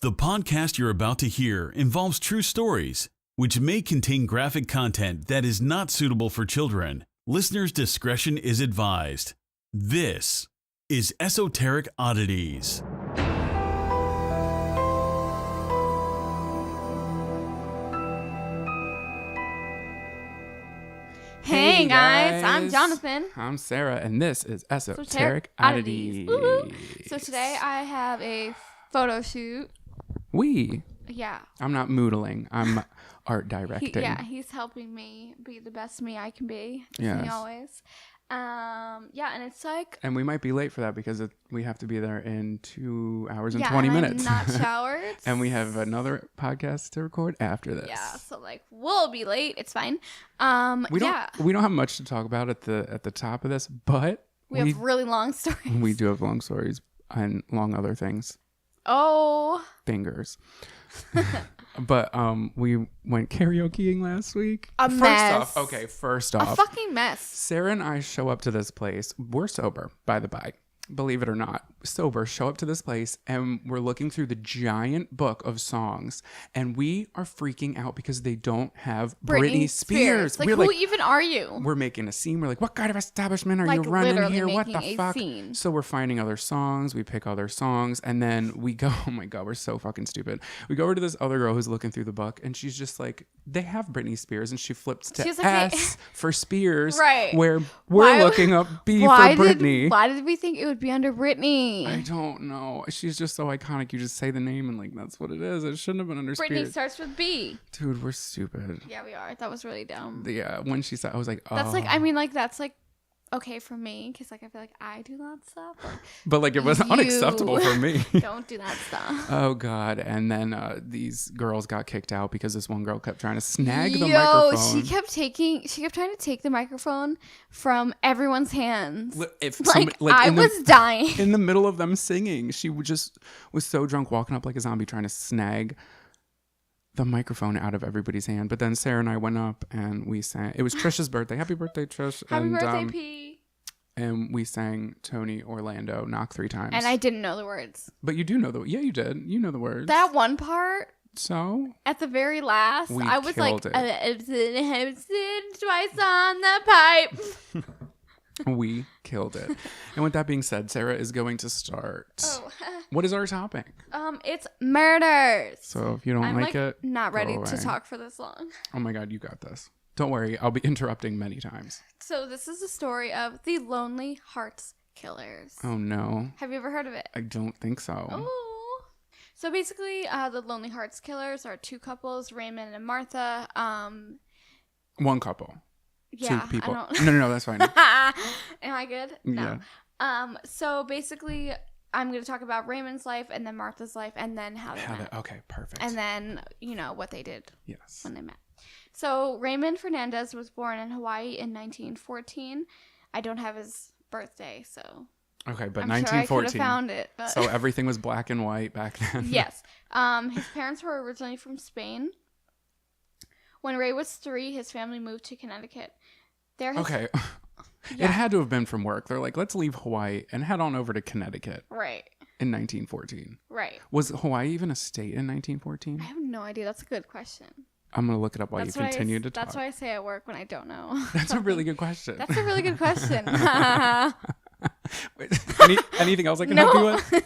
The podcast you're about to hear involves true stories, which may contain graphic content that is not suitable for children. Listener's discretion is advised. This is Esoteric Oddities. Hey guys, I'm Jonathan. I'm Sarah, and this is Esoteric Oddities. So today I have a photo shoot. Yeah. I'm not moodling. I'm art directing. He's helping me be the best me I can be. Yes. Me always. And it's like... And we might be late for that because we have to be there in 2 hours and 20 I'm minutes. not showered. And we have another podcast to record after this. Yeah, so we'll be late. It's fine. We don't have much to talk about at the top of this, but we have really long stories. We do have long stories and long other things. Oh. Fingers. But we went karaokeing last week. First off. A fucking mess. Sarah and I show up to this place. We're sober, by the by. Believe it or not. Sober, show up to this place, and we're looking through the giant book of songs, and we are freaking out because they don't have Britney Spears. Who even are you? We're making a scene. We're like, what kind of establishment are you running here? What the fuck? Scene. So we're finding other songs. We pick other songs, and then we go, oh my God, we're so fucking stupid. We go over to this other girl who's looking through the book, and she's just like, they have Britney Spears, and she flips to S for Spears, right? Where we're looking up B for Britney. Why did we think it would be under Britney? I don't know. She's just so iconic. You just say the name and that's what it is. It shouldn't have been under Spears. Britney starts with B. Dude, we're stupid. Yeah, we are. That was really dumb. Yeah, when she said, I was like, oh. That's okay for me because I feel like I do that stuff. But it was unacceptable for me. Don't do that stuff. Oh God! And then these girls got kicked out because this one girl kept trying to snag the microphone. She kept trying to take the microphone from everyone's hands. I was dying in the middle of them singing. She was so drunk, walking up like a zombie, trying to snag the microphone out of everybody's hand. But then Sarah and I went up and we sang. It was Trisha's birthday. Happy birthday, Trish! Happy birthday, P. And we sang Tony Orlando Knock 3 times. And I didn't know the words. But you do know you did. You know the words. That one part. So at the very last, I was like, it. Twice on the pipe. We killed it. And with that being said, Sarah is going to start. Oh. What is our topic? It's murders. So if you don't like it, not ready to talk for this long. Oh my God, you got this. Don't worry, I'll be interrupting many times. So this is the story of the Lonely Hearts Killers. Oh no. Have you ever heard of it? I don't think so. Oh. So basically, the Lonely Hearts Killers are two couples, Raymond and Martha. One couple. Yeah, 2 people. I don't... No, that's fine. Am I good? No. Yeah. So basically, I'm going to talk about Raymond's life and then Martha's life and then how they met. Okay, perfect. And then, what they did when they met. So Raymond Fernandez was born in Hawaii in 1914. I don't have his birthday, so... Okay, but I'm 1914. Sure I could have found it. But... So everything was black and white back then? Yes. His parents were originally from Spain. When Ray was 3, his family moved to Connecticut. Okay. Yeah. It had to have been from work. They're like, let's leave Hawaii and head on over to Connecticut. Right. In 1914. Right. Was Hawaii even a state in 1914? I have no idea. That's a good question. I'm going to look it up while you continue to talk. That's why I say at work when I don't know. That's a really good question. That's a really good question. Wait, anything else I can help you with?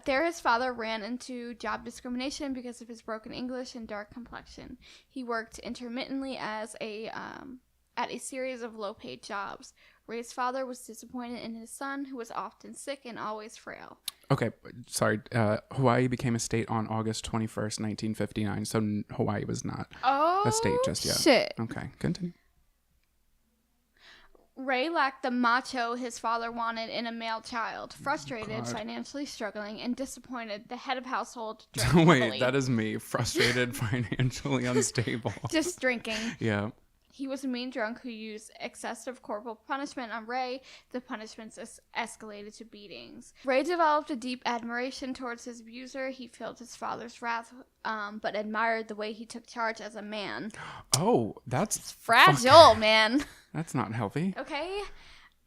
There, his father ran into job discrimination because of his broken English and dark complexion. He worked intermittently as at a series of low-paid jobs. Ray's father was disappointed in his son, who was often sick and always frail. Okay, sorry. Hawaii became a state on August 21st, 1959, so Hawaii was not a state just yet. Shit. Okay, continue. Ray lacked the macho his father wanted in a male child. Frustrated, financially struggling, and disappointed, the head of household drank Wait, heavily. That is me. Frustrated, financially unstable. Just drinking. Yeah. He was a mean drunk who used excessive corporal punishment on Ray. The punishments escalated to beatings. Ray developed a deep admiration towards his abuser. He felt his father's wrath, but admired the way he took charge as a man. Oh, that's fragile, man. That's not healthy. Okay.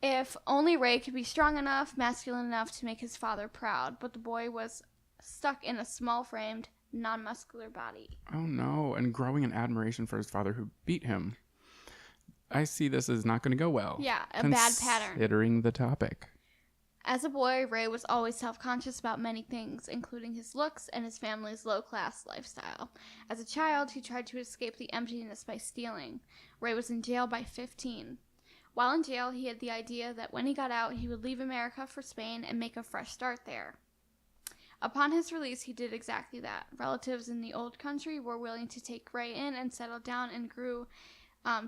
If only Ray could be strong enough, masculine enough to make his father proud. But the boy was stuck in a small-framed, non-muscular body. Oh no, and growing an admiration for his father who beat him. I see this is not going to go well. Yeah, a bad pattern. Considering the topic. As a boy, Ray was always self-conscious about many things, including his looks and his family's low-class lifestyle. As a child, he tried to escape the emptiness by stealing. Ray was in jail by 15. While in jail, he had the idea that when he got out, he would leave America for Spain and make a fresh start there. Upon his release, he did exactly that. Relatives in the old country were willing to take Ray in and settle down and grew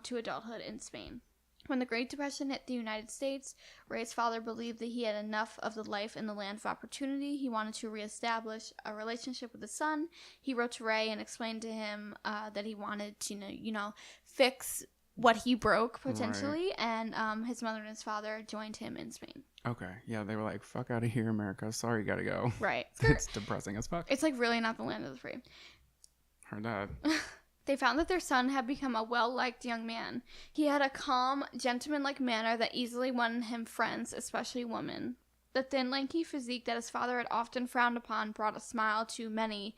to adulthood in Spain. When the Great Depression hit the United States, Ray's father believed that he had enough of the life in the land of opportunity. He wanted to reestablish a relationship with his son. He wrote to Ray and explained to him that he wanted to, fix what he broke, potentially. Right. And his mother and his father joined him in Spain. Okay. Yeah, they were like, fuck out of here, America. Sorry, gotta go. Right. It's depressing as fuck. It's like really not the land of the free. Heard that. They found that their son had become a well-liked young man. He had a calm, gentlemanlike manner that easily won him friends, especially women. The thin, lanky physique that his father had often frowned upon brought a smile to many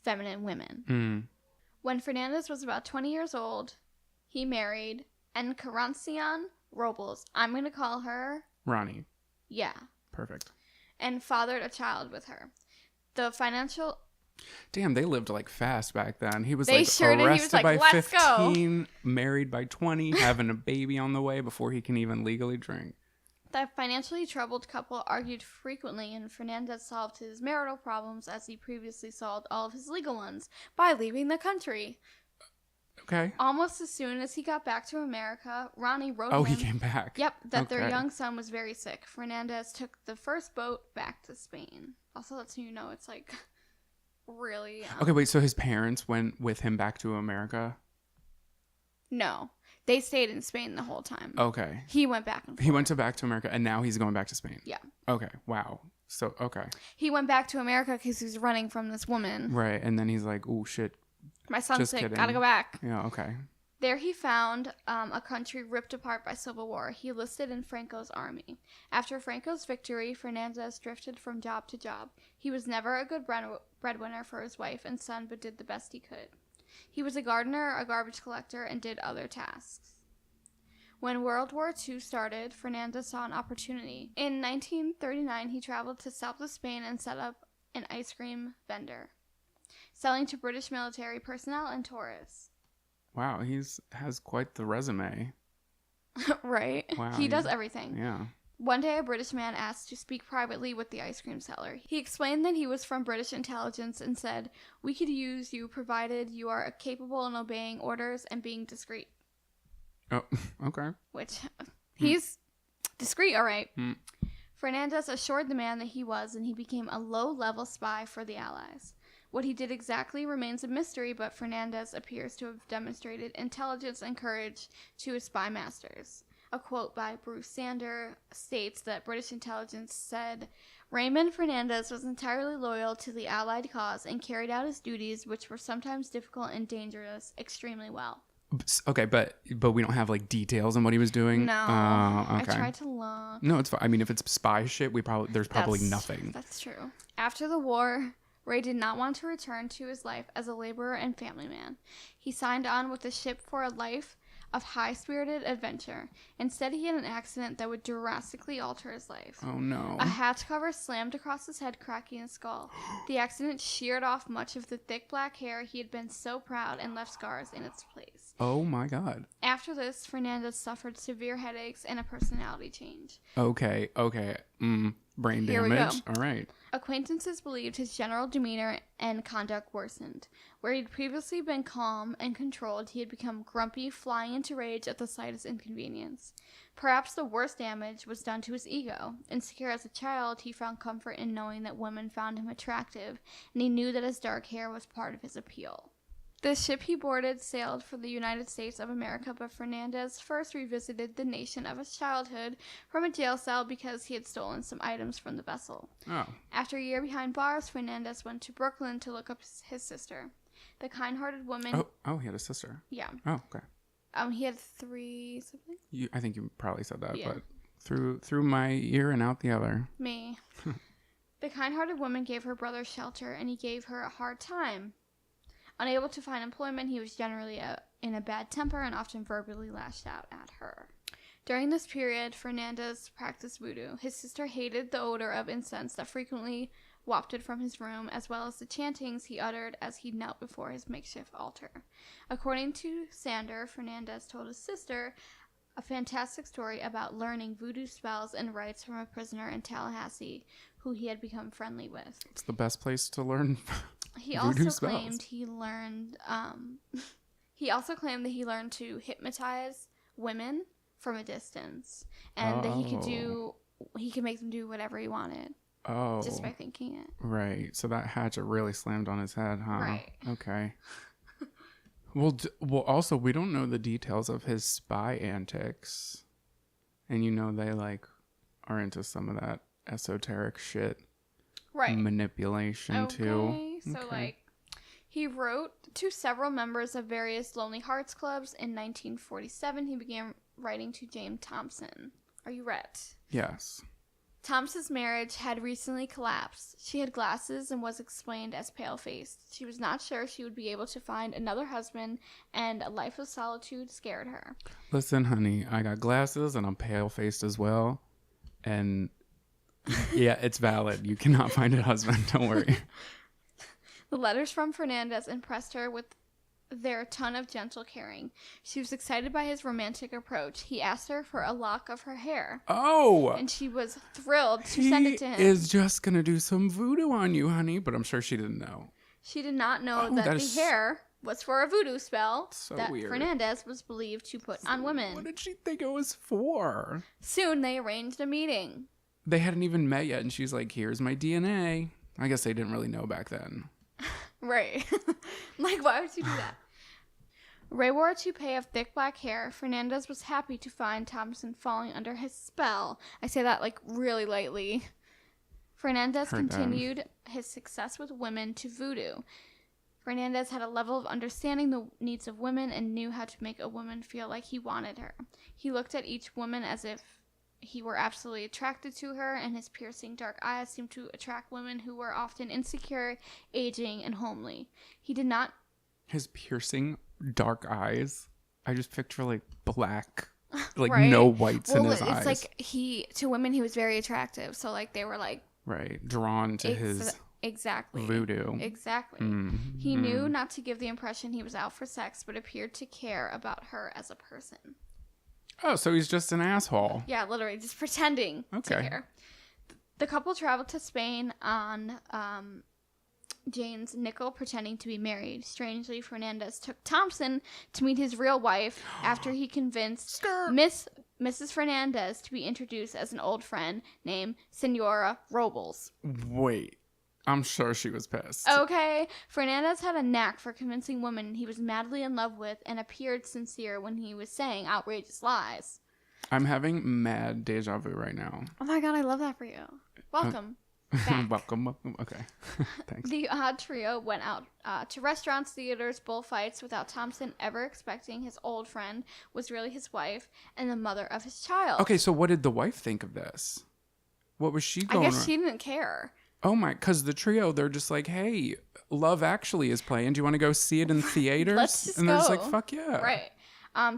feminine women. Mm. When Fernandez was about 20 years old, he married Encarnacion Robles. I'm going to call her... Ronnie. Yeah. Perfect. And fathered a child with her. The financial... Damn, they lived like fast back then. He was they like sure did. arrested He was like, by let's 15, go. Married by 20, having a baby on the way before he can even legally drink. The financially troubled couple argued frequently, and Fernandez solved his marital problems as he previously solved all of his legal ones by leaving the country. Okay. Almost as soon as he got back to America, Ronnie wrote him. Oh, he came back. Yep, that their young son was very sick. Fernandez took the first boat back to Spain. Also, that's so you know it's like... really okay, wait, so his parents went with him back to America? No, they stayed in Spain the whole time. Okay. He went back and forth. He went back to America, and now he's going back to Spain. Yeah. Okay, wow. So, okay. He went back to America because he was running from this woman. Right, and then he's like, oh, shit. My son's Just sick, kidding. gotta go back. Yeah, okay. There he found a country ripped apart by civil war. He enlisted in Franco's army. After Franco's victory, Fernandez drifted from job to job. He was never a good breadwinner for his wife and son, but did the best he could. He was a gardener, a garbage collector, and did other tasks. When World War II started, Fernandez saw an opportunity. In 1939, he traveled to south of Spain and set up an ice cream vendor, selling to British military personnel and tourists. Wow, has quite the resume. Right? Wow, he does everything. Yeah. One day, a British man asked to speak privately with the ice cream seller. He explained that he was from British intelligence and said, "We could use you provided you are capable in obeying orders and being discreet." Oh, okay. Which, he's discreet, all right. Hmm. Fernandez assured the man that he was, and he became a low-level spy for the Allies. What he did exactly remains a mystery, but Fernandez appears to have demonstrated intelligence and courage to his spy masters. A quote by Bruce Sander states that British intelligence said, "Raymond Fernandez was entirely loyal to the Allied cause and carried out his duties, which were sometimes difficult and dangerous, extremely well." Okay, but we don't have like details on what he was doing. No, okay. I tried to look. No, it's fine. I mean, if it's spy shit, there's probably That's nothing. That's true. After the war, Ray did not want to return to his life as a laborer and family man. He signed on with a ship for a life of high-spirited adventure. Instead, he had an accident that would drastically alter his life. Oh no. A hatch cover slammed across his head, cracking his skull. The accident sheared off much of the thick black hair he had been so proud and left scars in its place. Oh my god. After this, Fernandez suffered severe headaches and a personality change. Okay. Brain Here we damage. go. All right. Acquaintances believed his general demeanor and conduct worsened. Where he'd previously been calm and controlled, he had become grumpy, flying into rage at the slightest inconvenience. Perhaps the worst damage was done to his ego. Insecure as a child, he found comfort in knowing that women found him attractive, and he knew that his dark hair was part of his appeal. The ship he boarded sailed for the United States of America, but Fernandez first revisited the nation of his childhood from a jail cell because he had stolen some items from the vessel. Oh. After a year behind bars, Fernandez went to Brooklyn to look up his sister. The kind-hearted woman... Oh, he had a sister. Yeah. Oh, okay. He had 3 siblings? I think you probably said that, Yeah. but through my ear and out the other. Me. The kind-hearted woman gave her brother shelter, and he gave her a hard time. Unable to find employment, he was generally in a bad temper and often verbally lashed out at her. During this period, Fernandez practiced voodoo. His sister hated the odor of incense that frequently wafted from his room, as well as the chantings he uttered as he knelt before his makeshift altar. According to Sander, Fernandez told his sister a fantastic story about learning voodoo spells and rites from a prisoner in Tallahassee who he had become friendly with. It's the best place to learn He voodoo also spells. claimed he learned he also claimed that he learned to hypnotize women from a distance, and that he could make them do whatever he wanted just by thinking it. Right. So that hatchet really slammed on his head, huh? Right. Okay. Well, also, we don't know the details of his spy antics. And they, like, are into some of that esoteric shit. Right. Manipulation, too. So, like, he wrote to several members of various Lonely Hearts Clubs. In 1947, he began writing to Jane Thompson. Are you ready? Yes. Thompson's marriage had recently collapsed. She had glasses and was explained as pale-faced. She was not sure she would be able to find another husband, and a life of solitude scared her. Listen, honey, I got glasses and I'm pale-faced as well. And yeah, it's valid. You cannot find a husband. Don't worry. The letters from Fernandez impressed her with their ton of gentle caring. She was excited by his romantic approach. He asked her for a lock of her hair. Oh! And she was thrilled to send it to him. He is just going to do some voodoo on you, honey. But I'm sure she didn't know. She did not know that the hair was for a voodoo spell that weird. Fernandez was believed to put on women. What did she think it was for? Soon they arranged a meeting. They hadn't even met yet, and she's like, here's my DNA. I guess they didn't really know back then. Right. Like, why would you do that? Ray wore a toupee of thick black hair. Fernandez was happy to find Thompson falling under his spell. I say that, like, really lightly. Fernandez continued his success with women to voodoo. Fernandez had a level of understanding the needs of women and knew how to make a woman feel like he wanted her. He looked at each woman as if he were absolutely attracted to her, and his piercing dark eyes seemed to attract women who were often insecure, aging, and homely. He did not... His piercing dark eyes? I just picture, like, black, like, right? no whites in his eyes. It's like to women, he was very attractive. So, like, they were, like... Right, drawn to his... Exactly. Voodoo. Exactly. He knew not to give the impression he was out for sex, but appeared to care about her as a person. Oh, so he's just an asshole. Yeah, literally, just pretending to care. The couple traveled to Spain on Jane's nickel, pretending to be married. Strangely, Fernandez took Thompson to meet his real wife after he convinced Mrs. Fernandez to be introduced as an old friend named Senora Robles. Wait. I'm sure she was pissed. Okay. Fernandez had a knack for convincing women he was madly in love with and appeared sincere when he was saying outrageous lies. I'm having mad deja vu right now. Oh my god, I love that for you. Welcome back. welcome. Okay. Thanks. The odd trio went out to restaurants, theaters, bullfights without Thompson ever expecting his old friend was really his wife and the mother of his child. Okay, so what did the wife think of this? What was she going I guess she didn't care. Oh my, because the trio, they're just like, hey, Love Actually is playing. Do you want to go see it in theaters? Let's just and go. they're just like, fuck yeah. Right.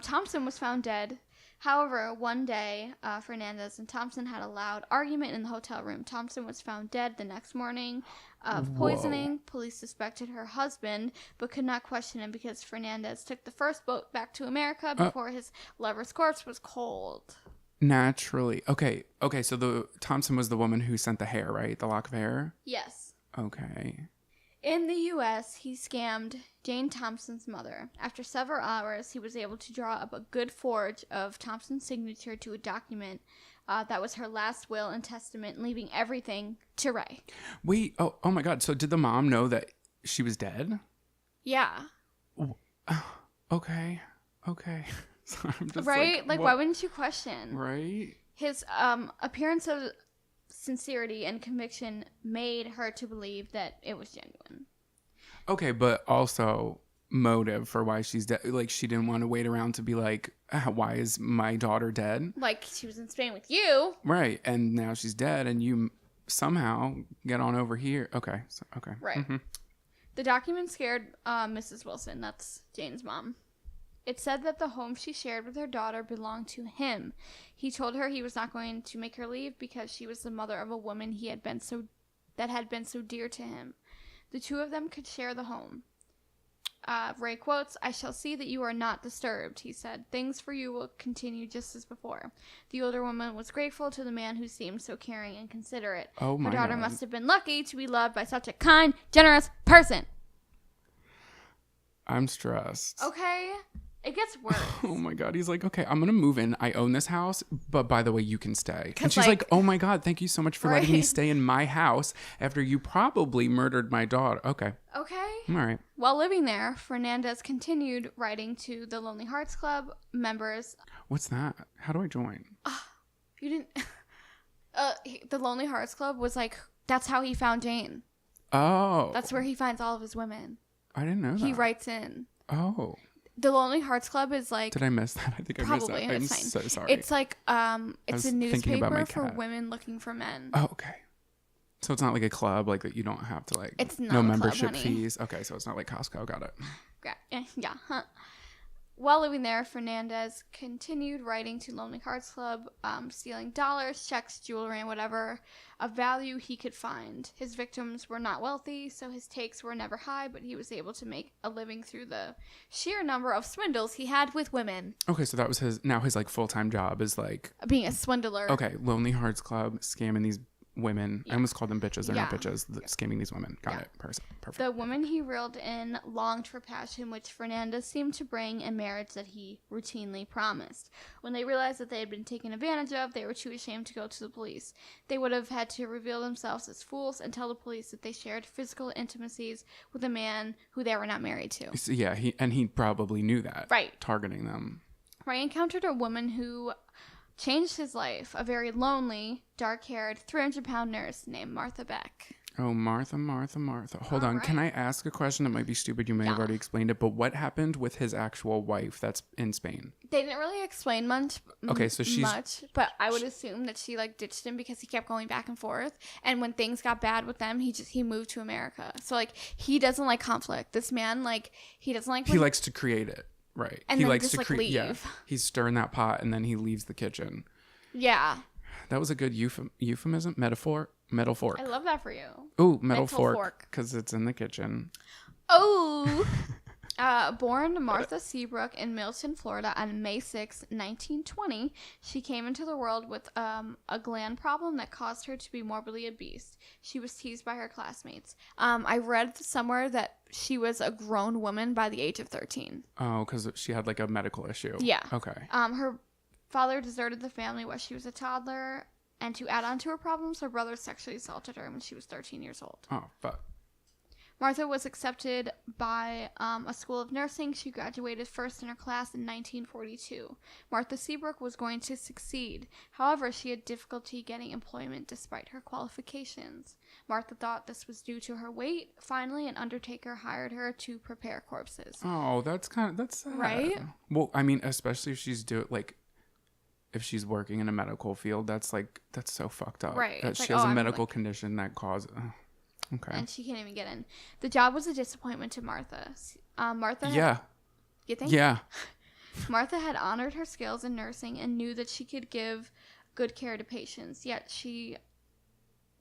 Thompson was found dead. However, one day, Fernandez and Thompson had a loud argument in the hotel room. Thompson was found dead the next morning of poisoning. Police suspected her husband, but could not question him because Fernandez took the first boat back to America before his lover's corpse was cold. Naturally. Okay, so the Thompson was the woman who sent the hair, right? The lock of hair? Yes. Okay. In the U.S., he scammed Jane Thompson's mother. After several hours, he was able to draw up a good forge of Thompson's signature to a document that was her last will and testament, leaving everything to Ray. Wait, oh my God. So did the mom know that she was dead? Yeah. Okay. So I'm just right? Like, why wouldn't you question? Right? His appearance of sincerity and conviction made her to believe that it was genuine. Okay, but also motive for why she's dead. Like, she didn't want to wait around to be like, why is my daughter dead? Like, she was in Spain with you. Right, and now she's dead, and you somehow get on over here. Okay. Okay. Right. Mm-hmm. The document scared Mrs. Wilson. That's Jane's mom. It said that the home she shared with her daughter belonged to him. He told her he was not going to make her leave because she was the mother of a woman that had been so dear to him. The two of them could share the home. Ray quotes, "I shall see that you are not disturbed," he said. "Things for you will continue just as before." The older woman was grateful to the man who seemed so caring and considerate. Oh my Her daughter God. must have been lucky to be loved by such a kind, generous person. I'm stressed. Okay? It gets worse. Oh my God. He's like, okay, I'm going to move in. I own this house, but by the way, you can stay. And she's like, oh my God, thank you so much for letting me stay in my house after you probably murdered my daughter. Okay. Okay. All right. While living there, Fernandez continued writing to the Lonely Hearts Club members. What's that? How do I join? You didn't... the Lonely Hearts Club was like, that's how he found Jane. Oh. That's where he finds all of his women. I didn't know that. He writes in. Oh. The Lonely Hearts Club is like... Did I miss that? I think I missed that. Probably. I'm It's fine. so sorry. It's like, it's was a thinking about my newspaper for cat. women looking for men. Oh, okay. So it's not like a club, like that you don't have to like... It's not no a club, membership honey. fees. Okay, so it's not like Costco. Got it. Yeah. Huh. While living there, Fernandez continued writing to Lonely Hearts Club, stealing dollars, checks, jewelry, and whatever of value he could find. His victims were not wealthy, so his takes were never high, but he was able to make a living through the sheer number of swindles he had with women. Okay, so that was his like full-time job is like... Being a swindler. Okay, Lonely Hearts Club, scamming these women. I almost called them bitches. They're not Yeah. bitches. Scamming these women. Got it. Perfect. The woman he reeled in longed for passion, which Fernandez seemed to bring a marriage that he routinely promised. When they realized that they had been taken advantage of, they were too ashamed to go to the police. They would have had to reveal themselves as fools and tell the police that they shared physical intimacies with a man who they were not married to. So, yeah, he probably knew that. Right. Targeting them. Ray encountered a woman who changed his life, a very lonely, dark-haired, 300-pound nurse named Martha Beck. Oh, Martha. Hold on. right. Can I ask a question that might be stupid? You may have already explained it, but what happened with his actual wife that's in Spain? They didn't really explain much. Okay, so she's... much, but I would assume that she like ditched him because he kept going back and forth. And when things got bad with them, he moved to America. So like he doesn't like conflict. This man he doesn't like. He likes to create it. Right. And he then likes just, to like, create. Yeah. leave. He's stirring that pot and then he leaves the kitchen. Yeah. That was a good euphemism? Metaphor? Metal fork. I love that for you. Ooh, metal Mental fork. Because it's in the kitchen. Oh. Born Martha Seabrook in Milton, Florida on May 6, 1920, she came into the world with a gland problem that caused her to be morbidly obese. She was teased by her classmates. I read somewhere that she was a grown woman by the age of 13. Oh, because she had like a medical issue. Yeah. Okay. Her father deserted the family while she was a toddler, and to add on to her problems, her brother sexually assaulted her when she was 13 years old. Oh, fuck. Martha was accepted by a school of nursing. She graduated first in her class in 1942. Martha Seabrook was going to succeed. However, she had difficulty getting employment despite her qualifications. Martha thought this was due to her weight. Finally, an undertaker hired her to prepare corpses. Oh, that's sad. Right? Well, I mean, especially if she's if she's working in a medical field, that's so fucked up. Right. That It's she like, has oh, a I'm medical like- condition that causes. Okay. And she can't even get in. The job was a disappointment to Martha. Martha had, Yeah. You think? Yeah. Martha had honored her skills in nursing and knew that she could give good care to patients, yet she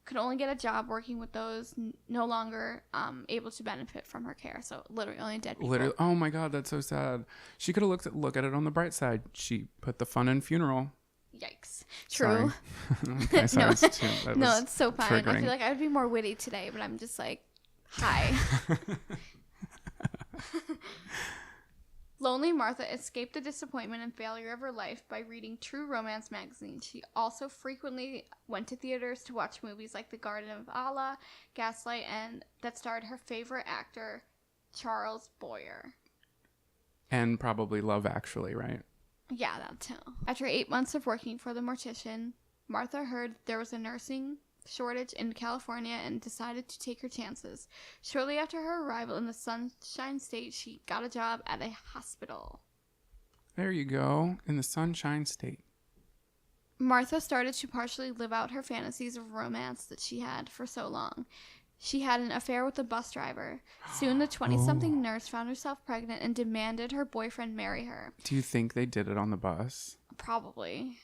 could only get a job working with those no longer able to benefit from her care. So literally only dead people. Literally. Oh my God, that's so sad. She could have look at it on the bright side. She put the fun in funeral. Yikes. True. Sorry. Okay, sorry, No. that No, was it's so fine. I triggering. feel like I would be more witty today, but I'm just like, hi. Lonely Martha escaped the disappointment and failure of her life by reading true romance magazines. She also frequently went to theaters to watch movies like The Garden of Allah, Gaslight, and that starred her favorite actor, Charles Boyer. And probably Love Actually, right? Yeah, that too. After 8 months of working for the mortician, Martha heard there was a nursing shortage in California and decided to take her chances. Shortly after her arrival in the Sunshine State, she got a job at a hospital. There you go. In the Sunshine State. Martha started to partially live out her fantasies of romance that she had for so long. She had an affair with a bus driver. Soon the 20-something nurse found herself pregnant and demanded her boyfriend marry her. Do you think they did it on the bus? Probably.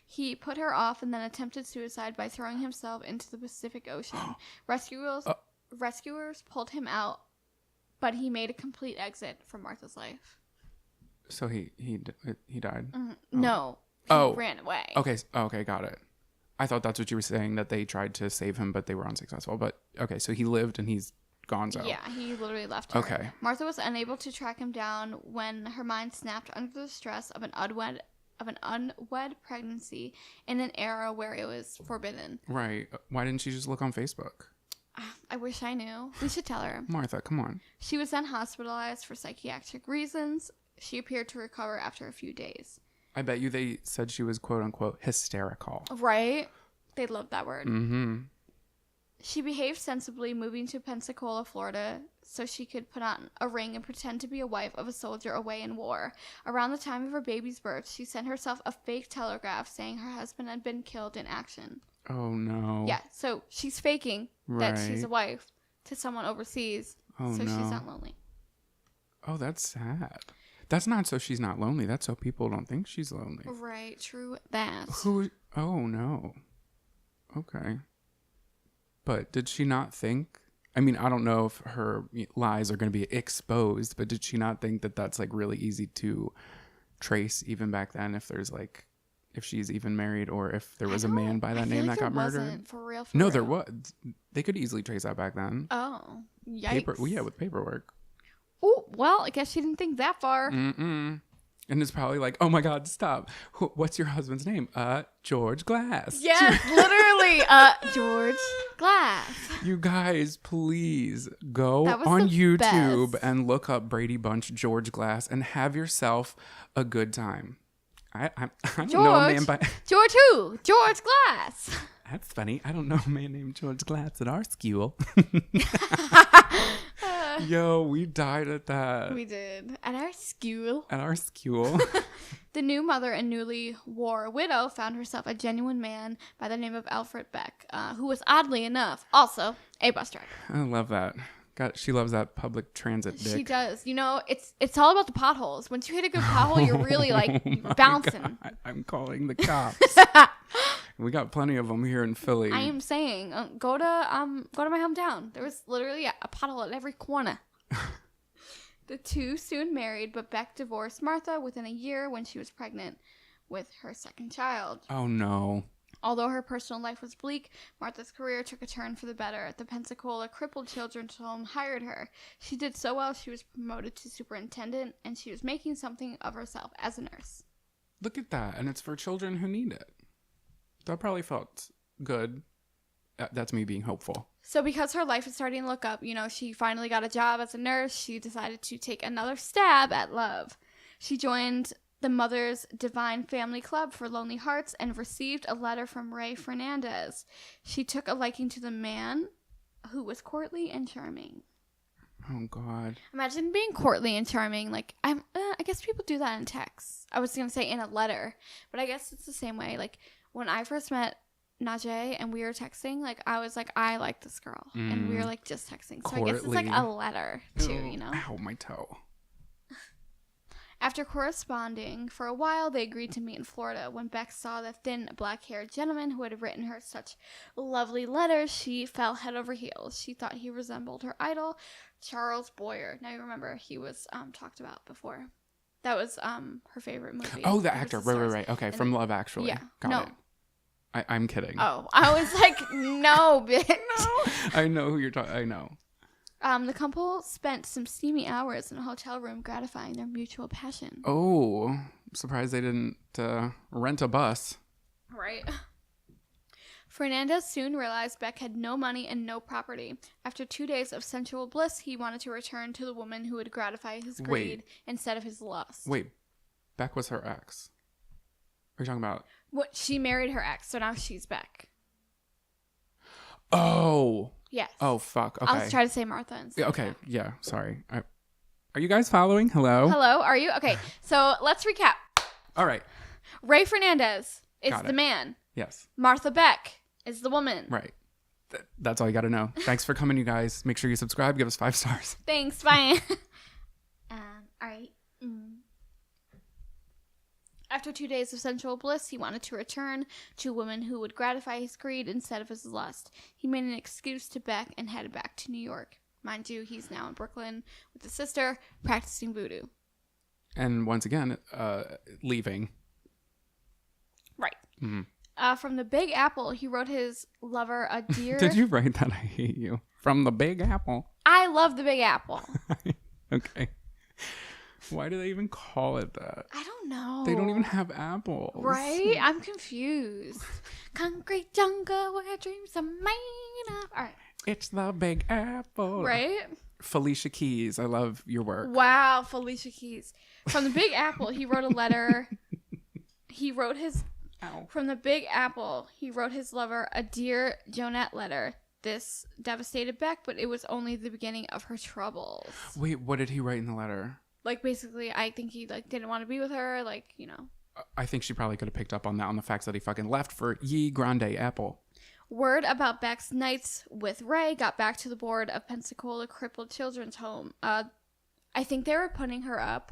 He put her off and then attempted suicide by throwing himself into the Pacific Ocean. Rescuers pulled him out, but he made a complete exit from Martha's life. So he died? Mm-hmm. Oh. No. He ran away. Okay, got it. I thought that's what you were saying, that they tried to save him, but they were unsuccessful. But, okay, so he lived and he's gonzo. Yeah, he literally left her. Okay. Martha was unable to track him down when her mind snapped under the stress of an unwed pregnancy in an era where it was forbidden. Right. Why didn't she just look on Facebook? I wish I knew. We should tell her. Martha, come on. She was then hospitalized for psychiatric reasons. She appeared to recover after a few days. I bet you they said she was quote-unquote hysterical. Right? They love that word. Mm-hmm. She behaved sensibly, moving to Pensacola, Florida, so she could put on a ring and pretend to be a wife of a soldier away in war. Around the time of her baby's birth, she sent herself a fake telegraph saying her husband had been killed in action. Oh, no. Yeah, so she's faking that she's a wife to someone overseas, so she's not lonely. Oh, that's sad. That's not so she's not lonely. That's so people don't think she's lonely. Right, true that. Oh, no. Okay. But did she not think? I mean, I don't know if her lies are going to be exposed, but did she not think that that's like really easy to trace even back then, if there's like, if she's even married, or if there was a man by that name that got murdered? For real. No, there was. They could easily trace that back then. Oh, yikes. With paperwork. Oh, well, I guess she didn't think that far. Mm-mm. And it's probably like, oh my God, stop. What's your husband's name? George Glass. Yes, literally. George Glass. You guys, please go on YouTube and look up Brady Bunch George Glass and have yourself a good time. I don't know a man by... George who? George Glass. That's funny. I don't know a man named George Glass at our school. Yo, we died at that. We did. At our school. The new mother and newly war widow found herself a genuine man by the name of Alfred Beck, who was oddly enough also a bus driver. I love that. God, she loves that public transit dick. She does. You know, it's all about the potholes. Once you hit a good pothole, you're really like bouncing. God, I'm calling the cops. We got plenty of them here in Philly. I am saying, go to my hometown. There was literally a pothole at every corner. The two soon married, but Beck divorced Martha within a year when she was pregnant with her second child. Oh no. Although her personal life was bleak, Martha's career took a turn for the better. The Pensacola Crippled Children's Home hired her. She did so well, she was promoted to superintendent, and she was making something of herself as a nurse. Look at that. And it's for children who need it. That probably felt good. That's me being hopeful. So because her life is starting to look up, you know, she finally got a job as a nurse. She decided to take another stab at love. She joined the Mother's Divine Family Club for Lonely Hearts and received a letter from Ray Fernandez. She took a liking to the man who was courtly and charming. Oh, God. Imagine being courtly and charming. Like, I guess people do that in text. I was going to say in a letter, but I guess it's the same way. Like, when I first met Najee and we were texting, like, I was like, I like this girl. And we were, like, just texting. So courtly. I guess it's like a letter, too, you know? Ow, my toe. After corresponding for a while, they agreed to meet in Florida. When Beck saw the thin, black-haired gentleman who had written her such lovely letters, she fell head over heels. She thought he resembled her idol, Charles Boyer. Now, you remember, he was talked about before. That was her favorite movie. Oh, the actor. Right. Okay, from Love Actually. Yeah. Got it. I'm kidding. Oh, I was like, no, bitch. No. I know who you're talking. I know. The couple spent some steamy hours in a hotel room gratifying their mutual passion. Oh, I'm surprised they didn't rent a bus. Right. Fernandez soon realized Beck had no money and no property. After 2 days of sensual bliss, he wanted to return to the woman who would gratify his greed instead of his lust. Wait, Beck was her ex. What are you talking about? What? She married her ex, so now she's Beck. Oh. Yes. Oh, fuck. Okay. I'll try to say Martha instead. Okay. Yeah. Sorry. Are you guys following? Hello? Hello. Are you? Okay. So let's recap. All right. Ray Fernandez is Got the it. man. Yes. Martha Beck is the woman. Right. That's all you got to know. Thanks for coming, you guys. Make sure you subscribe. Give us 5 stars. Thanks. Bye. All right. After 2 days of sensual bliss, he wanted to return to a woman who would gratify his greed instead of his lust. He made an excuse to Beck and headed back to New York. Mind you, he's now in Brooklyn with his sister, practicing voodoo. And once again, leaving. Right. Mhm. From the Big Apple, he wrote his lover a dear... Did you write that? I hate you. From the Big Apple. I love the Big Apple. Okay. Why do they even call it that? I don't know. They don't even have apples. Right? I'm confused. Concrete jungle where dreams are made of. All right. It's the Big Apple. Right? Felicia Keys, I love your work. Wow, Felicia Keys. From the Big Apple, he wrote a letter. From the Big Apple, he wrote his lover a Dear Jonette letter. This devastated Beck, but it was only the beginning of her troubles. Wait, what did he write in the letter? Like, basically, I think he, like, didn't want to be with her, like, you know. I think she probably could have picked up on that, on the facts that he fucking left for Ye Grande Apple. Word about Beck's nights with Ray got back to the board of Pensacola Crippled Children's Home. I think they were putting her up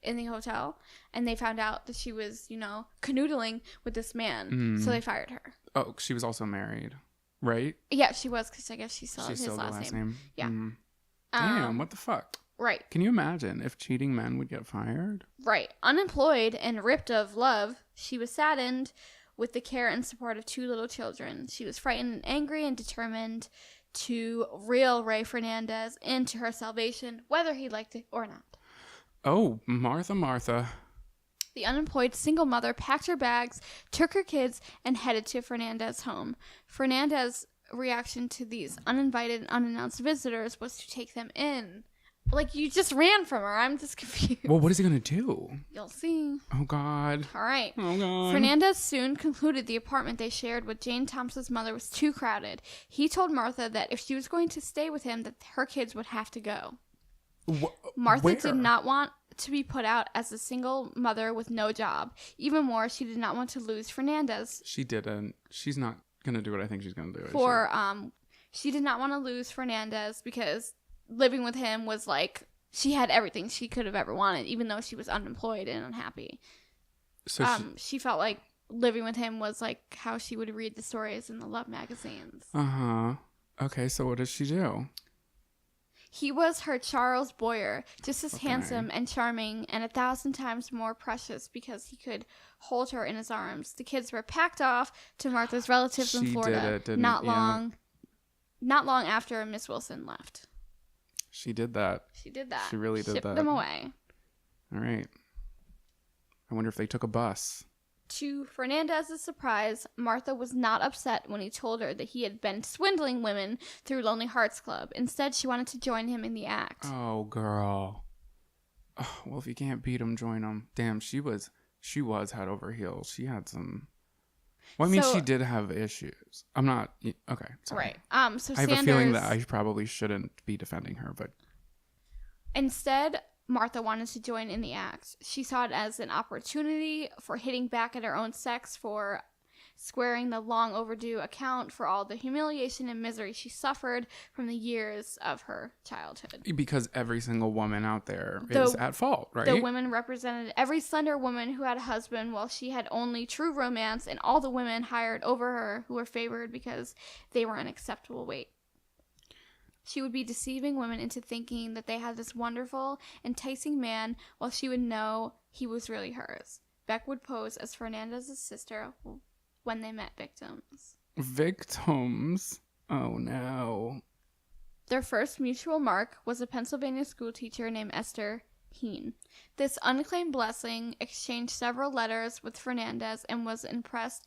in the hotel, and they found out that she was, you know, canoodling with this man, so they fired her. Oh, she was also married, right? Yeah, she was, because I guess she still had his the last name. Yeah. Mm. Damn, what the fuck? Right. Can you imagine if cheating men would get fired? Right. Unemployed and ripped of love, she was saddened with the care and support of 2 little children. She was frightened and angry and determined to reel Ray Fernandez into her salvation, whether he liked it or not. Oh, Martha. The unemployed single mother packed her bags, took her kids, and headed to Fernandez's home. Fernandez's reaction to these uninvited and unannounced visitors was to take them in. Like, you just ran from her. I'm just confused. Well, what is he going to do? You'll see. Oh, God. All right. Oh, God. Fernandez soon concluded the apartment they shared with Jane Thompson's mother was too crowded. He told Martha that if she was going to stay with him, that her kids would have to go. Martha Where? did not want to be put out as a single mother with no job. Even more, she did not want to lose Fernandez. She didn't. She's not going to do what I think she's going to do. She did not want to lose Fernandez because living with him was like, she had everything she could have ever wanted, even though she was unemployed and unhappy. So she felt like living with him was like how she would read the stories in the love magazines. Uh-huh. Okay, so what does she do? He was her Charles Boyer, just as Okay. handsome and charming and 1,000 times more precious because he could hold her in his arms. The kids were packed off to Martha's relatives in She Florida. did it, didn't- not yeah. long after Miss Wilson left. She did that. She did that. She really did Shipped that. them away. All right. I wonder if they took a bus. To Fernandez's surprise, Martha was not upset when he told her that he had been swindling women through Lonely Hearts Club. Instead, she wanted to join him in the act. Oh, girl. Oh, well, if you can't beat him, join him. Damn, she was head over heels. She had some... Well, I mean, So- she did have issues. I'm not... Okay, sorry. Right. So I have Sanders, a feeling that I probably shouldn't be defending her, but... Instead, Martha wanted to join in the act. She saw it as an opportunity for hitting back at her own sex, for squaring the long overdue account for all the humiliation and misery she suffered from the years of her childhood. Because every single woman out there is at fault, right? The women represented every slender woman who had a husband, while she had only true romance, and all the women hired over her who were favored because they were an acceptable weight. She would be deceiving women into thinking that they had this wonderful, enticing man, while she would know he was really hers. Beck would pose as Fernandez's sister when they met victims. Victims? Oh, no. Their first mutual mark was a Pennsylvania schoolteacher named Esther Heen. This unclaimed blessing exchanged several letters with Fernandez and was impressed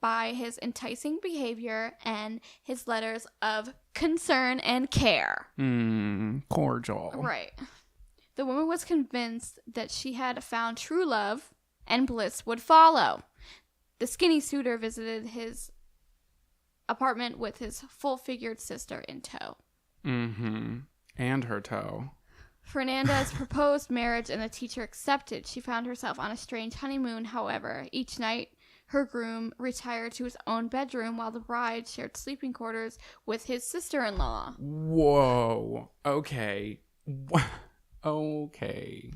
by his enticing behavior and his letters of concern and care. Cordial. Right. The woman was convinced that she had found true love and bliss would follow. The skinny suitor visited his apartment with his full-figured sister in tow. Mm-hmm. And her toe. Fernandez proposed marriage and the teacher accepted. She found herself on a strange honeymoon, however. Each night, her groom retired to his own bedroom while the bride shared sleeping quarters with his sister-in-law. Whoa. Okay. Okay.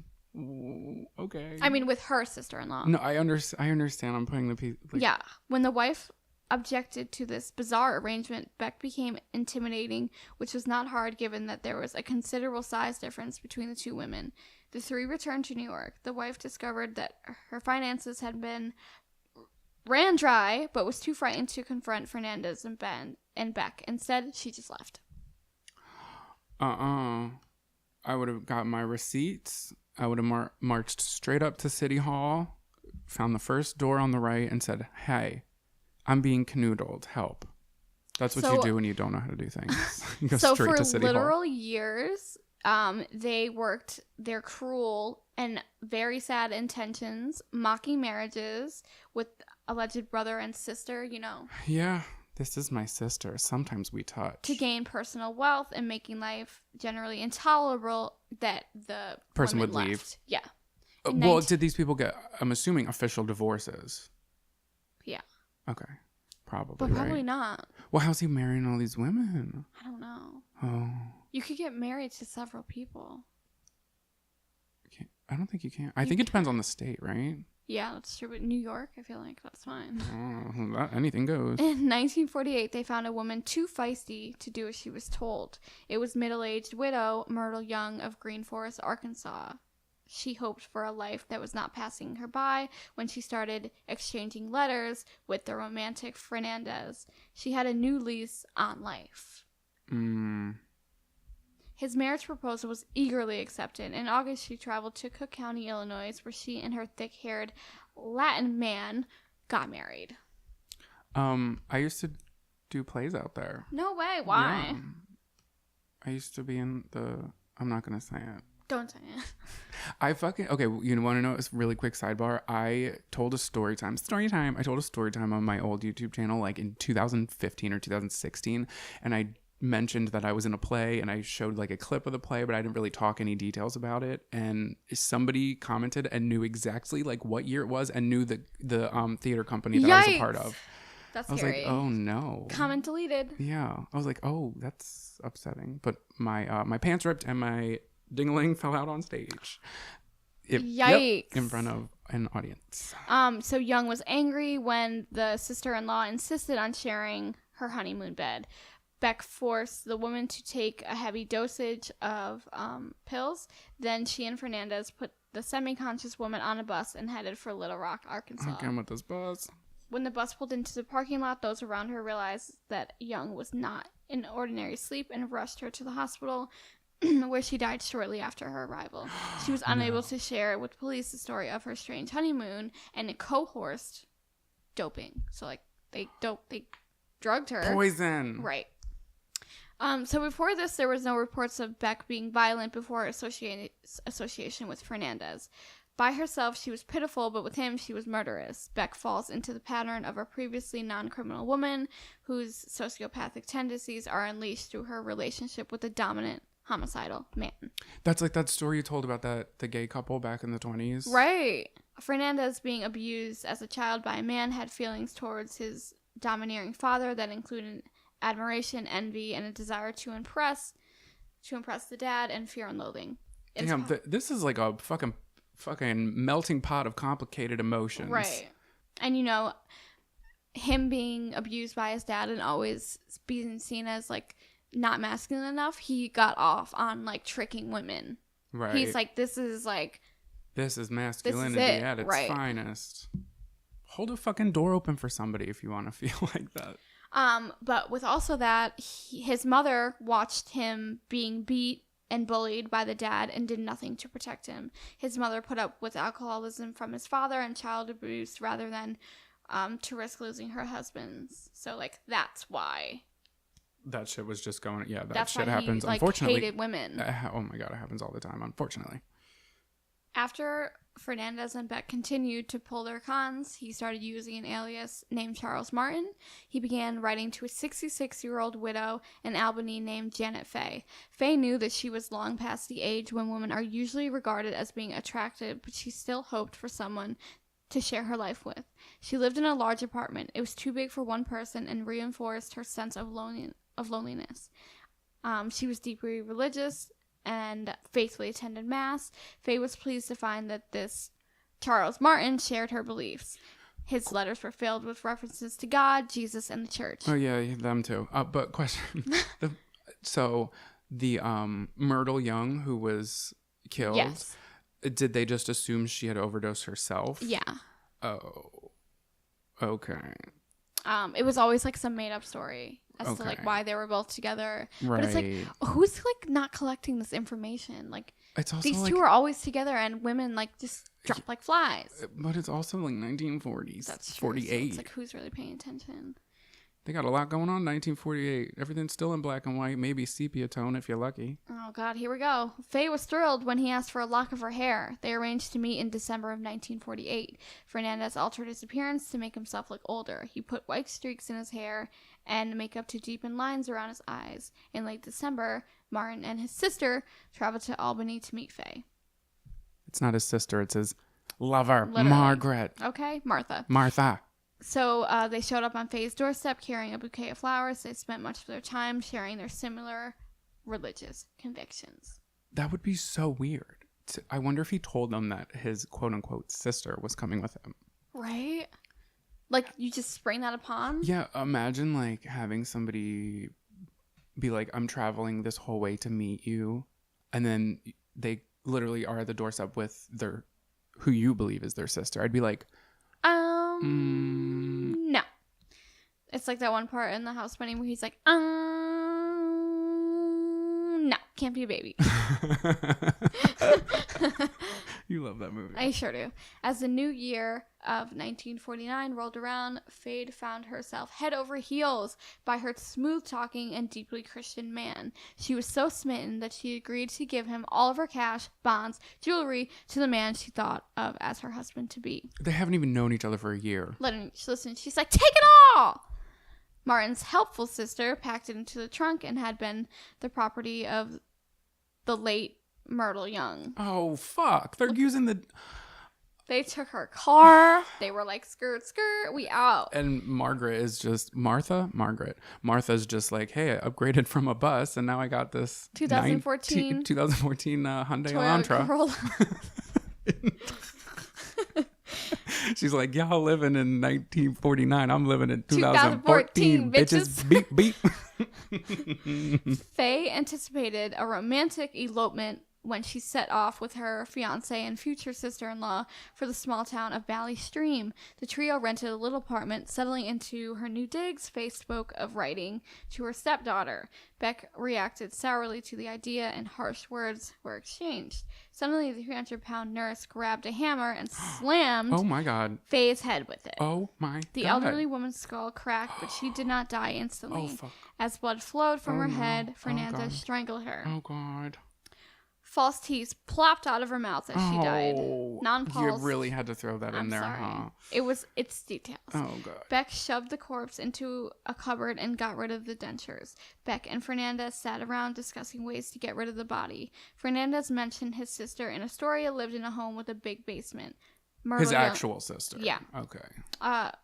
Okay. I mean, with her sister-in-law. No, I understand. I'm putting the piece. Yeah. When the wife objected to this bizarre arrangement, Beck became intimidating, which was not hard given that there was a considerable size difference between the two women. The three returned to New York. The wife discovered that her finances had been ran dry, but was too frightened to confront Fernandez and Beck. Instead, she just left. I would have got my receipts. I would have marched straight up to City Hall, found the first door on the right, and said, "Hey, I'm being canoodled. Help." That's what you do when you don't know how to do things. You go straight to City Hall. So for literal years, they worked their cruel and very sad intentions, mocking marriages with alleged brother and sister, you know. Yeah, this is my sister. Sometimes we touch. To gain personal wealth and making life generally intolerable that the person would left. leave. Yeah. Well, did these people get, I'm assuming, official divorces? Yeah. Okay. Probably, But probably right? not. Well, how's he marrying all these women? I don't know. Oh. You could get married to several people. I don't think you can. I think it depends on the state, right? Yeah, that's true. But New York, I feel like that's fine. Oh, anything goes. In 1948, they found a woman too feisty to do as she was told. It was middle-aged widow Myrtle Young of Green Forest, Arkansas. She hoped for a life that was not passing her by when she started exchanging letters with the romantic Fernandez. She had a new lease on life. His marriage proposal was eagerly accepted. In August, she traveled to Cook County, Illinois, where she and her thick-haired Latin man got married. I used to do plays out there. No way. Why? Yeah. I used to be in the... I'm not going to say it. Don't say it. Okay, you want to know a really quick sidebar? I told a story time. I told a story time on my old YouTube channel, like in 2015 or 2016. And I mentioned that I was in a play and I showed like a clip of the play, but I didn't really talk any details about it. And somebody commented and knew exactly like what year it was and knew the theater company that I was a part of. That's scary. scary. I was like, oh no. Comment deleted. Yeah. I was like, oh, that's upsetting. But my pants ripped and my ding-a-ling fell out on stage. Yikes. In front of an audience. So Young was angry when the sister-in-law insisted on sharing her honeymoon bed. Beck forced the woman to take a heavy dosage of pills. Then she and Fernandez put the semi-conscious woman on a bus and headed for Little Rock, Arkansas. Again with this bus. When the bus pulled into the parking lot, those around her realized that Young was not in ordinary sleep and rushed her to the hospital, where she died shortly after her arrival. She was unable to share with police the story of her strange honeymoon and coerced doping. So, like, they drugged her. Poison. Right. So before this, there was no reports of Beck being violent before her association with Fernandez. By herself, she was pitiful, but with him, she was murderous. Beck falls into the pattern of a previously non-criminal woman whose sociopathic tendencies are unleashed through her relationship with a dominant homicidal man. That's like that story you told about the gay couple back in the 20s. Right. Fernandez, being abused as a child by a man, had feelings towards his domineering father that included admiration, envy, and a desire to impress the dad, and fear and loathing. Damn, this is like a fucking melting pot of complicated emotions. Right. And you know, him being abused by his dad and always being seen as like not masculine enough, he got off on like tricking women. Right. He's like, this is masculinity at its finest. Hold a fucking door open for somebody if you want to feel like that. But with also that, his mother watched him being beat and bullied by the dad and did nothing to protect him. His mother put up with alcoholism from his father and child abuse rather than to risk losing her husband's. So like that's why that shit was just going. Yeah, that's shit why happens. He, like, unfortunately, hated women. Oh my god, it happens all the time. Unfortunately. After Fernandez and Beck continued to pull their cons, he started using an alias named Charles Martin. He began writing to a 66-year-old widow in Albany named Janet Fay. Fay knew that she was long past the age when women are usually regarded as being attractive, but she still hoped for someone to share her life with. She lived in a large apartment. It was too big for one person and reinforced her sense of loneliness. She was deeply religious and faithfully attended Mass. Faye was pleased to find that this Charles Martin shared her beliefs. His letters were filled with references to God, Jesus, and the church. Oh, yeah, them too. But question. So the Myrtle Young who was killed, Yes. Did they just assume she had overdosed herself? Yeah. Oh, okay. It was always like some made up story as to like Okay. why they were both together. Right. But it's like, who's like not collecting this information? Like It's also these like, two are always together, and women like just drop like flies. but it's also like 1940s. That's true. 48. So it's like, who's really paying attention? They got a lot going on. 1948. Everything's still in black and white. Maybe sepia tone if you're lucky. Oh God, here we go. Faye was thrilled when he asked for a lock of her hair. They arranged to meet in December of 1948. Fernandez altered his appearance to make himself look older. He put white streaks in his hair and makeup to deepen lines around his eyes. In late December, Martin and his sister traveled to Albany to meet Faye. It's not his sister. It's his lover, Literally. Margaret. Okay, Martha. Martha. So they showed up on Faye's doorstep carrying a bouquet of flowers. They spent much of their time sharing their similar religious convictions. That would be so weird. I wonder if he told them that his quote-unquote sister was coming with him. Right? Like, you just spring that upon? Yeah, imagine like having somebody be like, I'm traveling this whole way to meet you. And then they literally are at the doorstep with their, who you believe is their sister. I'd be like, No. It's like that one part in The House Bunny where he's like, no, can't be a baby. You love that movie. I sure do. As the new year of 1949 rolled around, Faye found herself head over heels by her smooth-talking and deeply Christian man. She was so smitten that she agreed to give him all of her cash, bonds, jewelry to the man she thought of as her husband-to-be. They haven't even known each other for a year. Listen, she's like, take it all! Martin's helpful sister packed it into the trunk and had been the property of the late Myrtle Young. Oh, fuck. They're using the... They took her car. They were like, skirt, we out. And Margaret is just... Margaret. Martha's just like, hey, I upgraded from a bus, and now I got this... 2014 Hyundai Toyota Elantra. Corolla. She's like, y'all living in 1949. I'm living in 2014, 2014. Bitches, beep, beep. Faye anticipated a romantic elopement when she set off with her fiance and future sister-in-law for the small town of Valley Stream. The trio rented a little apartment. Settling into her new digs, Faye spoke of writing to her stepdaughter. Beck reacted sourly to the idea, and harsh words were exchanged. Suddenly, the 300-pound nurse grabbed a hammer and slammed Oh my God. Faye's head with it. Oh my The God. elderly woman's skull cracked, but she did not die instantly. Oh, fuck. As blood flowed from Oh, her no. head, Oh, Fernandez God. strangled her. Oh God. False teeth plopped out of her mouth as she died. You Non-pulse. really had to throw that in I'm there, sorry. huh? It's details. Oh God. Beck shoved the corpse into a cupboard and got rid of the dentures. Beck and Fernandez sat around discussing ways to get rid of the body. Fernandez mentioned his sister in Astoria lived in a home with a big basement. His actual sister. Yeah. Okay.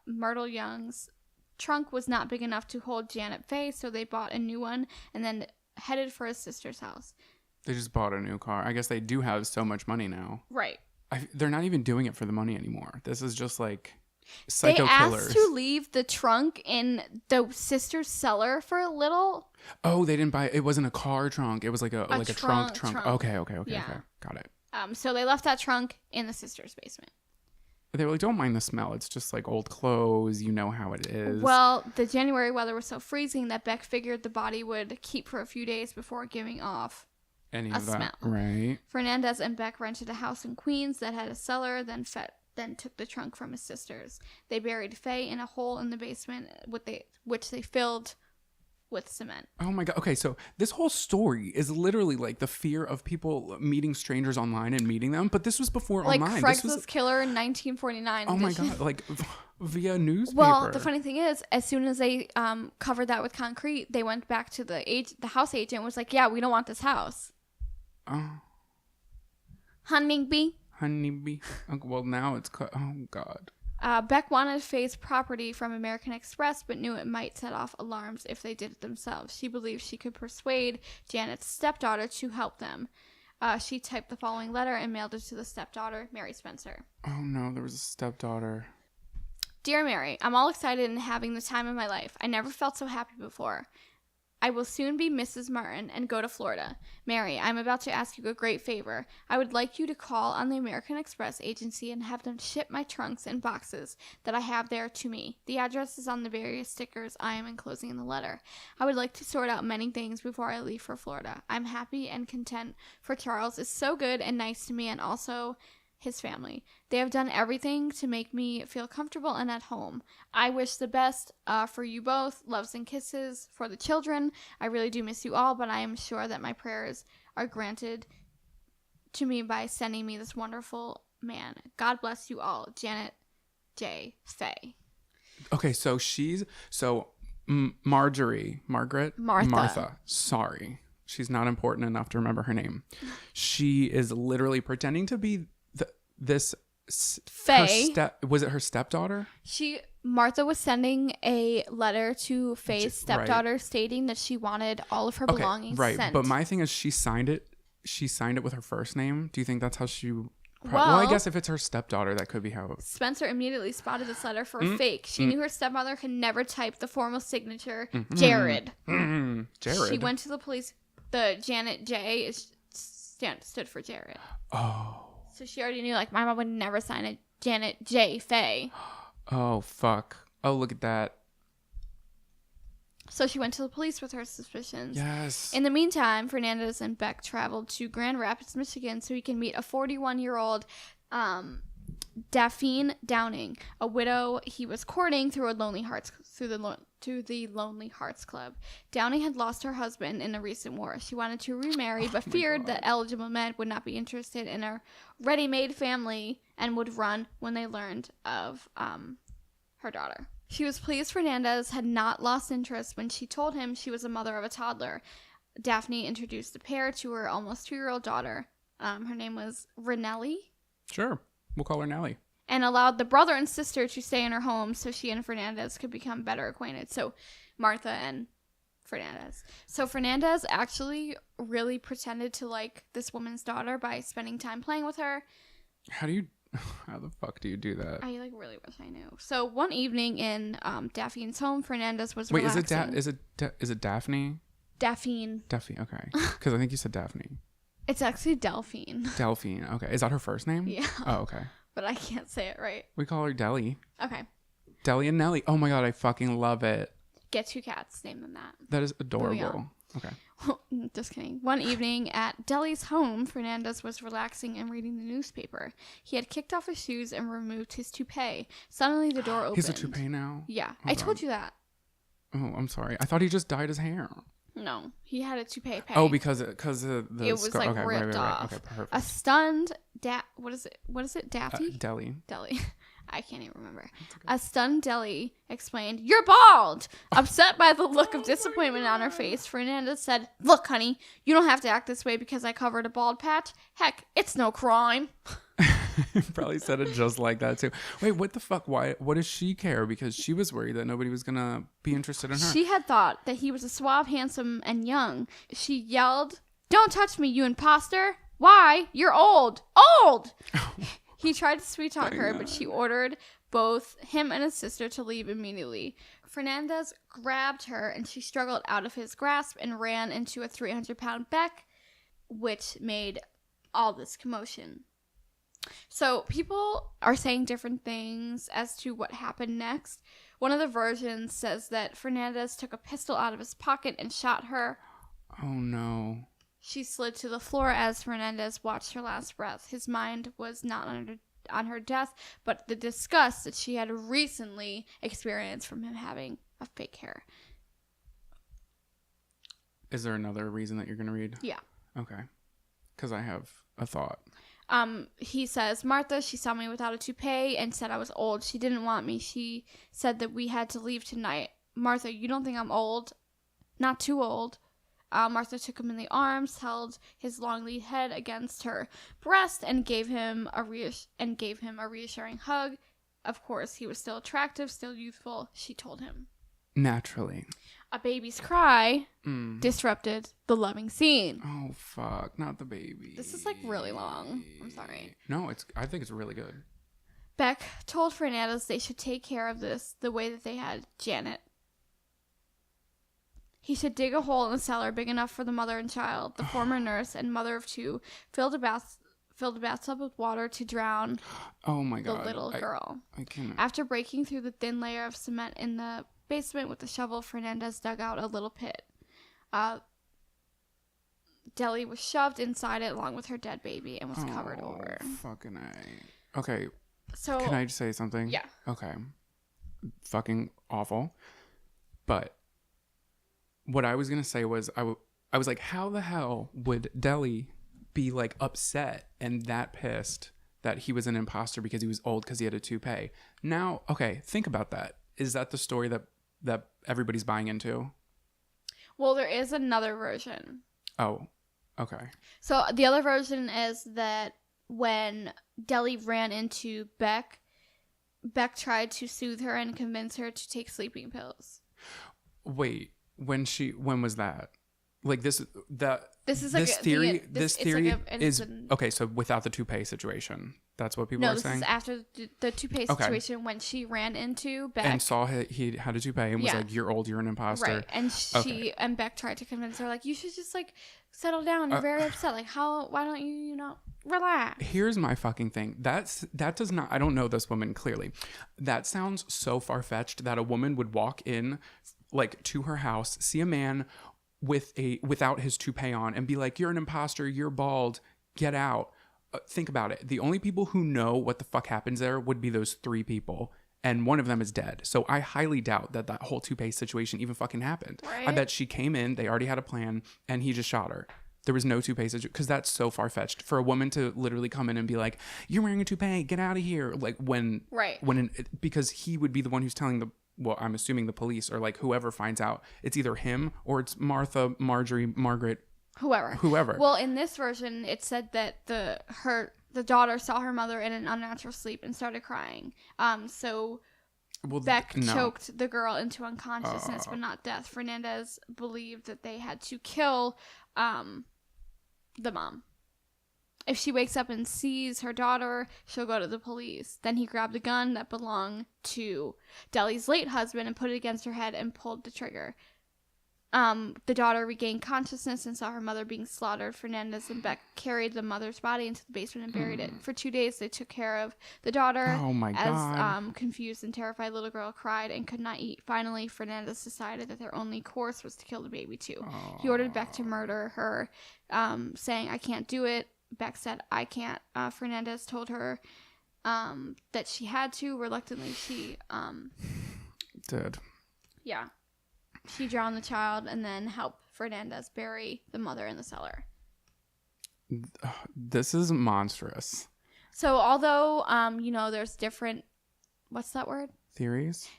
Myrtle Young's trunk was not big enough to hold Janet Faye, so they bought a new one and then headed for his sister's house. They just bought a new car. I guess they do have so much money now. Right. They're not even doing it for the money anymore. This is just like psycho they asked killers. to leave the trunk in the sister's cellar for a little. Oh, they didn't buy it. It wasn't a car trunk. It was like a trunk. trunk. Okay. Yeah. Okay. Got it. So they left that trunk in the sister's basement. They were like, don't mind the smell. It's just like old clothes. You know how it is. Well, the January weather was so freezing that Beck figured the body would keep for a few days before giving off Any a of that. smell. Right. Fernandez and Beck rented a house in Queens that had a cellar, then took the trunk from his sisters. They buried Faye in a hole in the basement, which they filled with cement. Oh my God. Okay, so this whole story is literally like the fear of people meeting strangers online and meeting them, but this was before Like online. Craigslist This was, Killer in 1949. oh my edition. God, like via newspaper. Well, the funny thing is, as soon as they covered that with concrete, they went back to the house agent and was like, yeah, we don't want this house. Oh, Honeybee. honeybee. Well, now it's oh God. Beck wanted to face property from American Express, but knew it might set off alarms if they did it themselves. She believed she could persuade Janet's stepdaughter to help them. She typed the following letter and mailed it to the stepdaughter, Mary Spencer. Oh no, there was a stepdaughter. Dear Mary, I'm all excited and having the time of my life. I never felt so happy before. I will soon be Mrs. Martin and go to Florida. Mary, I'm about to ask you a great favor. I would like you to call on the American Express agency and have them ship my trunks and boxes that I have there to me. The address is on the various stickers I am enclosing in the letter. I would like to sort out many things before I leave for Florida. I'm happy and content, for Charles is so good and nice to me, and also his family. They have done everything to make me feel comfortable and at home. I wish the best for you both. Loves and kisses for the children. I really do miss you all, but I am sure that my prayers are granted to me by sending me this wonderful man. God bless you all. Janet J. Fay. Okay, so Martha. Sorry. She's not important enough to remember her name. She is literally pretending to be this Faye. Was it her stepdaughter? Martha was sending a letter to Faye's stepdaughter stating that she wanted all of her belongings sent. But my thing is she signed it with her first name. Do you think that's how she well, I guess if it's her stepdaughter, that could be how Spencer immediately spotted this letter for a fake. She knew her stepmother could never type the formal signature Jared. Jared. She went to the police. The Janet J stood for Jared. Oh. So she already knew, like, my mom would never sign it. Janet J. Fay. Oh, fuck. Oh, look at that. So she went to the police with her suspicions. Yes. In the meantime, Fernandez and Beck traveled to Grand Rapids, Michigan, so he can meet a 41-year-old Daphne Downing, a widow he was courting through the Lonely Hearts Club. Downing had lost her husband in a recent war. She wanted to remarry, but feared that eligible men would not be interested in a ready-made family and would run when they learned of her daughter. She was pleased Fernandez had not lost interest when she told him she was a mother of a toddler. Daphne introduced the pair to her almost 2-year-old daughter. Her name was Renelli. Sure. We'll call her Nellie. And allowed the brother and sister to stay in her home so she and Fernandez could become better acquainted. So Martha and Fernandez. So Fernandez actually really pretended to like this woman's daughter by spending time playing with her. How the fuck do you do that? I really wish I knew. So one evening in Daphne's home, Fernandez was Wait, relaxing. is it Daphne? Daphne. Daphne, okay. Because I think you said Daphne. It's actually Delphine. Delphine, okay. Is that her first name? Yeah. Oh, okay. But I can't say it right. We call her Deli. Okay. Deli and Nellie. Oh my god, I fucking love it. Get 2 cats, name them that. That is adorable. Okay. Just kidding. One evening at Deli's home, Fernandez was relaxing and reading the newspaper. He had kicked off his shoes and removed his toupee. Suddenly the door opened. He's a toupee now? Yeah. Oh, I told you that. Oh, I'm sorry. I thought he just dyed his hair. No, he had a toupee. Oh, because the it was like okay, ripped off. Right. Okay, perfect. A stunned what is it? Daffy? Deli. I can't even remember. Okay. A stunned Deli explained, "You're bald!" Upset by the look of disappointment on her face, Fernandez said, "Look, honey, you don't have to act this way because I covered a bald patch. Heck, it's no crime." Probably said it just like that too. Wait, what the fuck? Why? What does she care? Because she was worried that nobody was gonna be interested in her. She had thought that he was a suave, handsome, and young. She yelled, "Don't touch me, you imposter! Why? You're old! Old!" He tried to sweet talk her, but she ordered both him and his sister to leave immediately. Fernandez grabbed her, and she struggled out of his grasp and ran into a 300-pound Beck, which made all this commotion. So people are saying different things as to what happened next. One of the versions says that Fernandez took a pistol out of his pocket and shot her. Oh, no. She slid to the floor as Fernandez watched her last breath. His mind was not on her death, but the disgust that she had recently experienced from him having a fake hair. Is there another reason that you're going to read? Yeah. Okay. Because I have a thought. He says, "Martha, she saw me without a toupee and said I was old. She didn't want me. She said that we had to leave tonight. Martha, you don't think I'm old? Not too old. Martha took him in the arms, held his long lean head against her breast, and gave him a reassuring hug. Of course, he was still attractive, still youthful, she told him. Naturally. A baby's cry disrupted the loving scene. Oh, fuck. Not the baby. This is like really long. I'm sorry. No, I think it's really good. Beck told Fernandez they should take care of this the way that they had Janet. He should dig a hole in the cellar big enough for the mother and child. The former nurse and mother of two filled a bathtub with water to drown the little girl. I can't. After breaking through the thin layer of cement in the basement with a shovel, Fernandez dug out a little pit. Deli was shoved inside it along with her dead baby and was covered over. Fucking A. Okay. So can I just say something? Yeah. Okay. Fucking awful. But what I was gonna say was I was like, how the hell would Deli be like upset and that pissed that he was an imposter because he was old because he had a toupee? Now, okay, think about that. Is that the story that everybody's buying into? Well, there is another version. Oh, okay. So the other version is that when Deli ran into Beck tried to soothe her and convince her to take sleeping pills. Wait, when was that? Like this theory is okay. So without the toupee situation, that's what people are saying. No, this is after the toupee situation when she ran into Beck and saw he had a toupee and was like, "You're old, you're an imposter." Right, and and Beck tried to convince her like, "You should just like settle down. You're very upset. Like, why don't you relax?" Here's my fucking thing. That does not. I don't know this woman clearly. That sounds so far fetched that a woman would walk in like to her house, see a man without his toupee on and be like, "You're an imposter, you're bald, get out." Think about it. The only people who know what the fuck happens there would be those three people, and one of them is dead. So I highly doubt that whole toupee situation even fucking happened. Right? I bet she came in, they already had a plan, and he just shot her. There was no toupee situation, because that's so far-fetched for a woman to literally come in and be like, "You're wearing a toupee, get out of here." Like because he would be the one who's telling well, I'm assuming the police or like whoever finds out. It's either him or it's Martha, Marjorie, Margaret, whoever. Well, in this version, it said that the daughter saw her mother in an unnatural sleep and started crying. Beck choked the girl into unconsciousness, but not death. Fernandez believed that they had to kill the mom. If she wakes up and sees her daughter, she'll go to the police. Then he grabbed a gun that belonged to Deli's late husband and put it against her head and pulled the trigger. The daughter regained consciousness and saw her mother being slaughtered. Fernandez and Beck carried the mother's body into the basement and buried it. For 2 days, they took care of the daughter. Oh my God. As confused and terrified little girl cried and could not eat. Finally, Fernandez decided that their only course was to kill the baby too. He ordered Beck to murder her, saying, "I can't do it." Beck said, "I can't." Fernandez told her that she had to. Reluctantly, she did. Yeah. She drowned the child and then helped Fernandez bury the mother in the cellar. This is monstrous. So although, there's different, what's that word? Theories?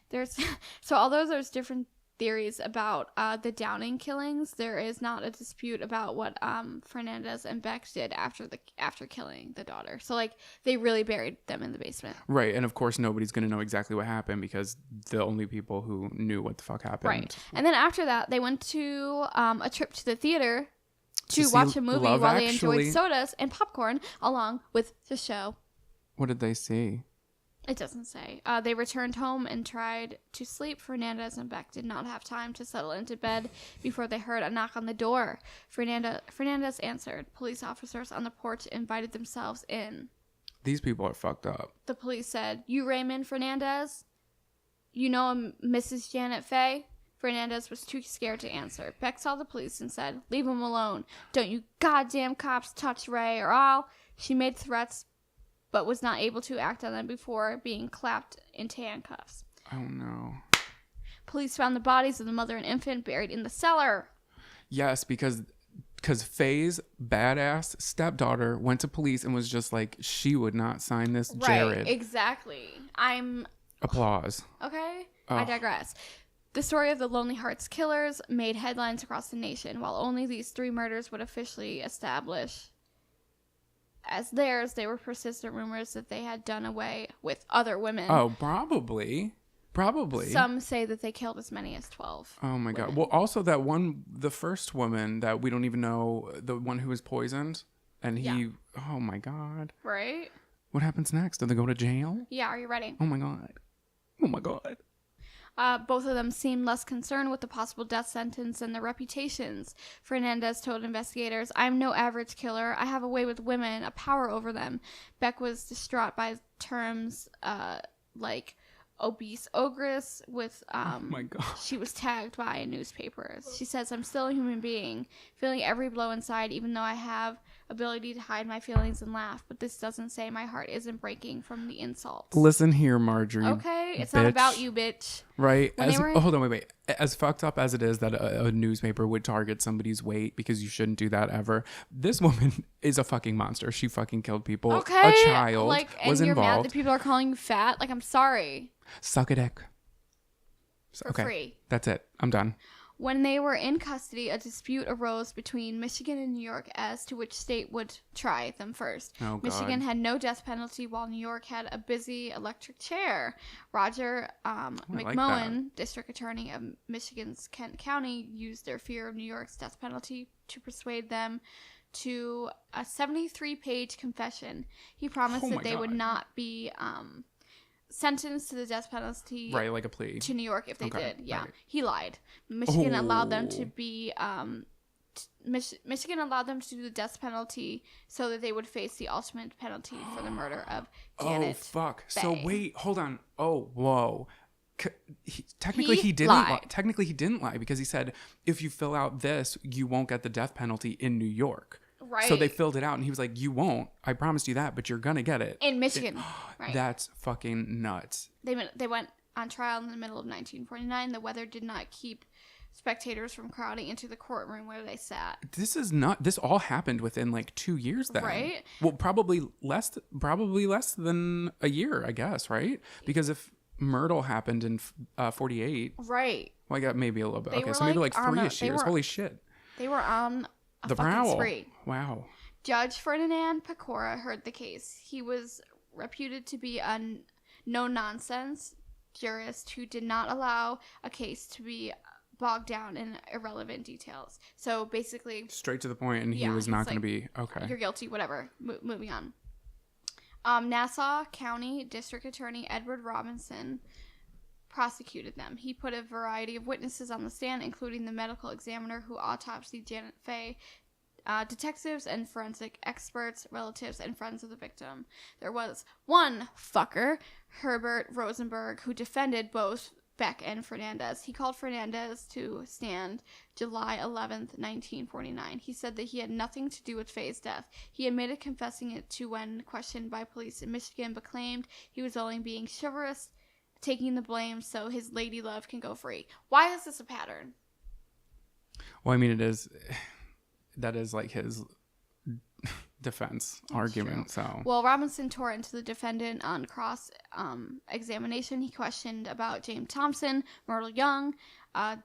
Although there's different theories about the Downing killings, there is not a dispute about what Fernandez and Beck did after killing the daughter. So like they really buried them in the basement. Right, and of course nobody's gonna know exactly what happened because the only people who knew what the fuck happened. Right, and then after that they went to a trip to the theater to watch a movie while they enjoyed sodas and popcorn along with the show. What did they see? It doesn't say. They returned home and tried to sleep. Fernandez and Beck did not have time to settle into bed before they heard a knock on the door. Fernandez answered. Police officers on the porch invited themselves in. These people are fucked up. The police said, "You Raymond Fernandez? You know Mrs. Janet Fay?" Fernandez was too scared to answer. Beck saw the police and said, "Leave him alone. Don't you goddamn cops touch Ray or I'll..." She made threats, but was not able to act on them before being clapped into handcuffs. Oh, no. Police found the bodies of the mother and infant buried in the cellar. Yes, because Faye's badass stepdaughter went to police and was just like, she would not sign this, Jared. Right, exactly. Applause. Okay, I digress. The story of the Lonely Hearts Killers made headlines across the nation. While only these 3 murders would officially establish as theirs, there were persistent rumors that they had done away with other women. Oh, probably. Some say that they killed as many as 12. Oh my God. women. Well, also that one, the first woman that we don't even know, the one who was poisoned, and he, oh my God. Right? What happens next? Do they go to jail? Yeah, are you ready? Oh my God. Oh my God. Both of them seemed less concerned with the possible death sentence than their reputations. Fernandez told investigators, "I'm no average killer. I have a way with women, a power over them." Beck was distraught by terms like obese ogress with Oh my God. she was tagged by newspapers. She says, "I'm still a human being, feeling every blow inside, even though I have ability to hide my feelings and laugh, but this doesn't say my heart isn't breaking from the insults." Listen here, Marjorie. Okay, it's not about you, bitch. Right? Hold on, wait. As fucked up as it is that a newspaper would target somebody's weight, because you shouldn't do that ever, this woman is a fucking monster. She fucking killed people. Okay, A child like, and was you're mad involved. that people are calling you fat. Like, I'm sorry. Suck a dick. For free. That's it. I'm done. When they were in custody, a dispute arose between Michigan and New York as to which state would try them first. Oh, God. Michigan had no death penalty, while New York had a busy electric chair. Roger McMohan, district attorney of Michigan's Kent County, used their fear of New York's death penalty to persuade them to a 73-page confession. He promised that they would not be sentenced to the death penalty, Right, like a plea to New York if they did. Yeah, right. he lied. Michigan allowed them to be Michigan allowed them to do the death penalty so that they would face the ultimate penalty for the murder of Janet. Oh fuck. Bay. So wait, hold on. Oh, whoa. Technically he didn't lie. Technically he didn't lie, because he said, if you fill out this, you won't get the death penalty in New York. Right. So they filled it out, and he was like, you won't. I promised you that, but you're gonna get it. In Michigan. Right. That's fucking nuts. They went on trial in the middle of 1949. The weather did not keep spectators from crowding into the courtroom where they sat. This all happened within like 2 years then. Right. Well, probably less than a year, I guess, right? Because if Myrtle happened in 48. Right. Well, I got maybe a little bit. They Okay, were so maybe like 3-ish years. Holy shit. They were on a The fucking prowl. spree. Wow. Judge Ferdinand Pecora heard the case. He was reputed to be a no-nonsense jurist who did not allow a case to be bogged down in irrelevant details. So basically, Straight to the point, and he was not going to be okay. You're guilty, whatever. Moving on. Nassau County District Attorney Edward Robinson prosecuted them. He put a variety of witnesses on the stand, including the medical examiner who autopsied Janet Fay, detectives and forensic experts, relatives, and friends of the victim. There was one fucker, Herbert Rosenberg, who defended both Beck and Fernandez. He called Fernandez to stand July 11th, 1949. He said that he had nothing to do with Fay's death. He admitted confessing it to when questioned by police in Michigan, but claimed he was only being chivalrous, taking the blame so his lady love can go free. Why is this a pattern? Well, I mean, that is like his defense argument. True. So well, Robinson tore into the defendant on cross examination. He questioned about James Thompson, Myrtle Young,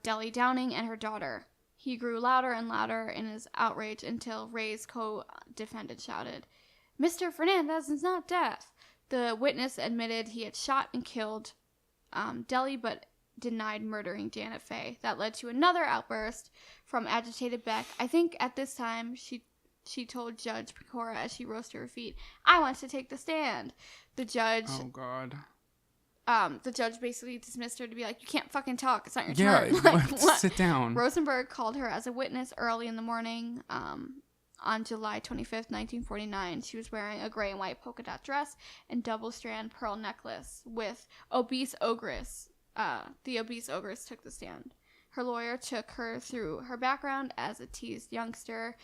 Deli Downing, and her daughter. He grew louder and louder in his outrage until Ray's co-defendant shouted, "Mr. Fernandez is not deaf." The witness admitted he had shot and killed Deli, but denied murdering Janet Fay. That led to another outburst from agitated Beck. I think at this time she told Judge Pecora as she rose to her feet, "I want to take the stand." The judge the judge basically dismissed her to be like, "You can't fucking talk. It's not your turn." Like, sit down. Rosenberg called her as a witness early in the morning on July 25th, 1949. She was wearing a gray and white polka dot dress and double strand pearl necklace with obese ogress. The obese ogress took the stand. Her lawyer took her through her background as a teased youngster.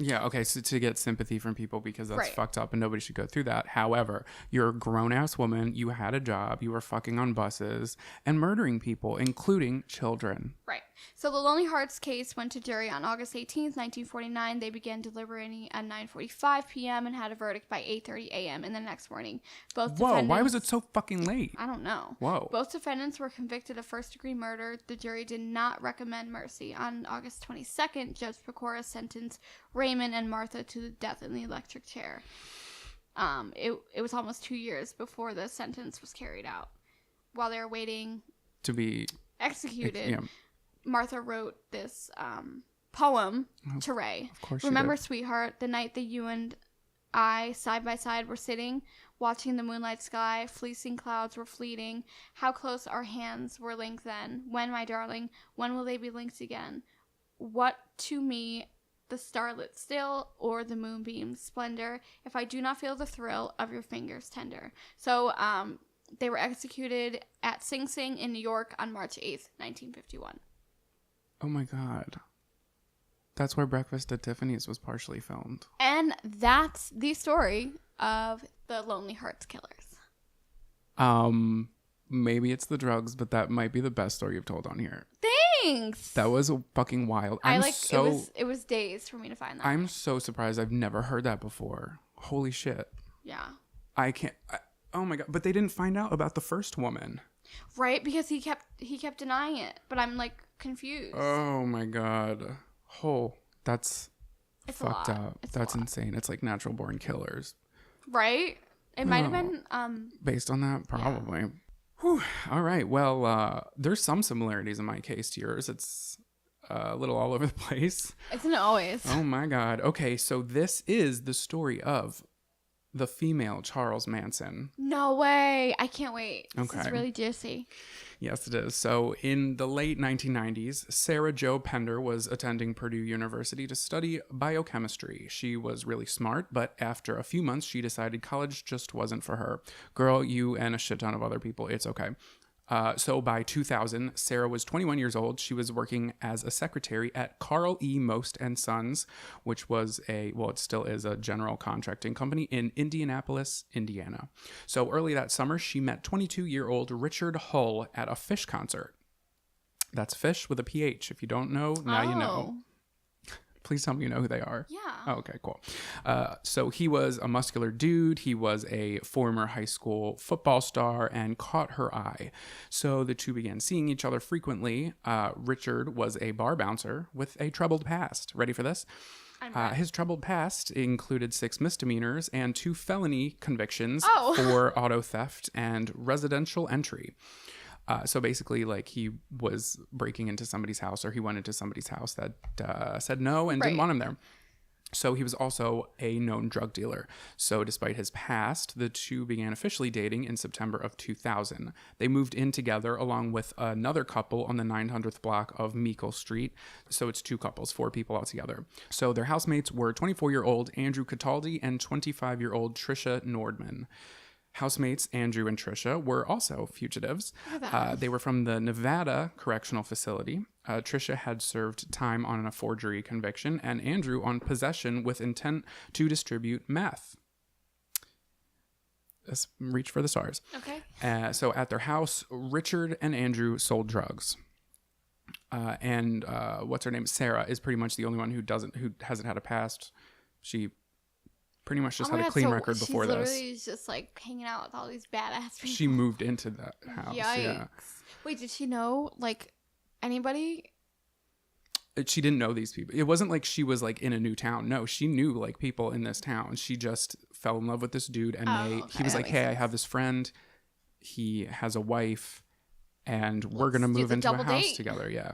Yeah, okay, so to get sympathy from people because that's Right. fucked up and nobody should go through that. However, you're a grown-ass woman, you had a job, you were fucking on buses and murdering people, including children. Right. So the Lonely Hearts case went to jury on August 18th, 1949. They began deliberating at 9:45 p.m. and had a verdict by 8:30 a.m. in the next morning. Both Whoa, defendants, why was it so fucking late? I don't know. Whoa. Both defendants were convicted of first-degree murder. The jury did not recommend mercy. On August 22nd, Judge Pecora sentenced Raymond and Martha to the death in the electric chair. It was almost 2 years before the sentence was carried out. While they were waiting To be executed, yeah, Martha wrote this poem to Ray. of course. Remember, sweetheart, the night that you and I, side by side, were sitting, watching the moonlight sky, fleecing clouds were fleeting. How close our hands were linked then. When, my darling, when will they be linked again? What to me the starlit still or the moonbeam's splendor, if I do not feel the thrill of your fingers tender. So, they were executed at Sing Sing in New York on March 8th, 1951. Oh my god. That's where Breakfast at Tiffany's was partially filmed. And that's the story of the Lonely Hearts Killers. Maybe it's the drugs, but that might be the best story you've told on here. Thanks. That was fucking wild. It was days for me to find that. I'm so surprised I've never heard that before. Holy shit. Yeah. Oh my god, but they didn't find out about the first woman. Right, because he kept denying it, but I'm like confused. Oh my god. That's It's a fucked lot. up. It's a That's lot. insane. It's like Natural Born Killers. Right? It might have Oh. been Based on that, probably. Whew. All right. Well, there's some similarities in my case to yours. It's a little all over the place. Isn't it always? Oh my god. Okay, so this is the story of the female Charles Manson. No way. I can't wait. This is Okay. really juicy. Yes, it is. So in the late 1990s, Sarah Jo Pender was attending Purdue University to study biochemistry. She was really smart, but after a few months, she decided college just wasn't for her. Girl, you and a shit ton of other people, it's okay. So by 2000, Sarah was 21 years old. She was working as a secretary at Carl E. Most and Sons, which was it still is a general contracting company in Indianapolis, Indiana. So early that summer, she met 22-year-old Richard Hull at a Fish concert. That's Fish with a PH. If you don't know, now you know. Please tell me you know who they are. Yeah. Oh, okay, cool. So he was a muscular dude. He was a former high school football star and caught her eye. So the two began seeing each other frequently. Richard was a bar bouncer with a troubled past. Ready for this? His troubled past included 6 misdemeanors and 2 felony convictions for auto theft and residential entry. So basically, like, he was breaking into somebody's house, or he went into somebody's house that said no and didn't want him there. So he was also a known drug dealer. So despite his past, the two began officially dating in September of 2000. They moved in together along with another couple on the 900th block of Meikle Street. So it's 2 couples, 4 people altogether. So their housemates were 24-year-old Andrew Cataldi and 25-year-old Trisha Nordman. Housemates Andrew and Trisha were also fugitives. They were from the Nevada Correctional Facility. Trisha had served time on a forgery conviction, and Andrew on possession with intent to distribute meth. Let's reach for the stars. Okay. So at their house, Richard and Andrew sold drugs. And what's her name? Sarah is pretty much the only one who hasn't had a past. She pretty much just had a clean record before this. She's literally just like hanging out with all these badass people. She moved into that house. Yikes. Yeah. Wait, did she know like anybody? She didn't know these people. It wasn't like she was like in a new town. No, she knew like people in this town. She just fell in love with this dude, and he was like, "Hey, I have this friend. He has a wife, and we're gonna move into a house together." Yeah.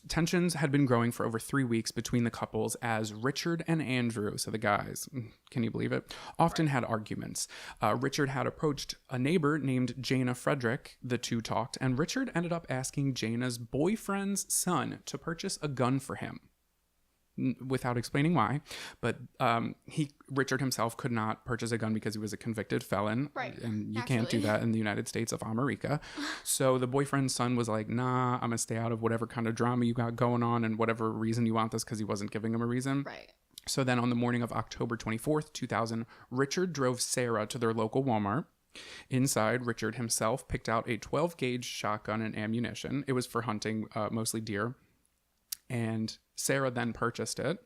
Tensions had been growing for over 3 weeks between the couples as Richard and Andrew, so the guys, can you believe it, often had arguments. Richard had approached a neighbor named Jana Frederick. The two talked, and Richard ended up asking Jana's boyfriend's son to purchase a gun for him. Without explaining why, but Richard himself could not purchase a gun because he was a convicted felon, right? And you can't do that in the United States of America. So the boyfriend's son was like, "Nah, I'm gonna stay out of whatever kind of drama you got going on, and whatever reason you want this," because he wasn't giving him a reason. Right. So then on the morning of October 24th, 2000, Richard drove Sarah to their local Walmart. Inside, Richard himself picked out a 12-gauge shotgun and ammunition. It was for hunting, mostly deer. And Sarah then purchased it.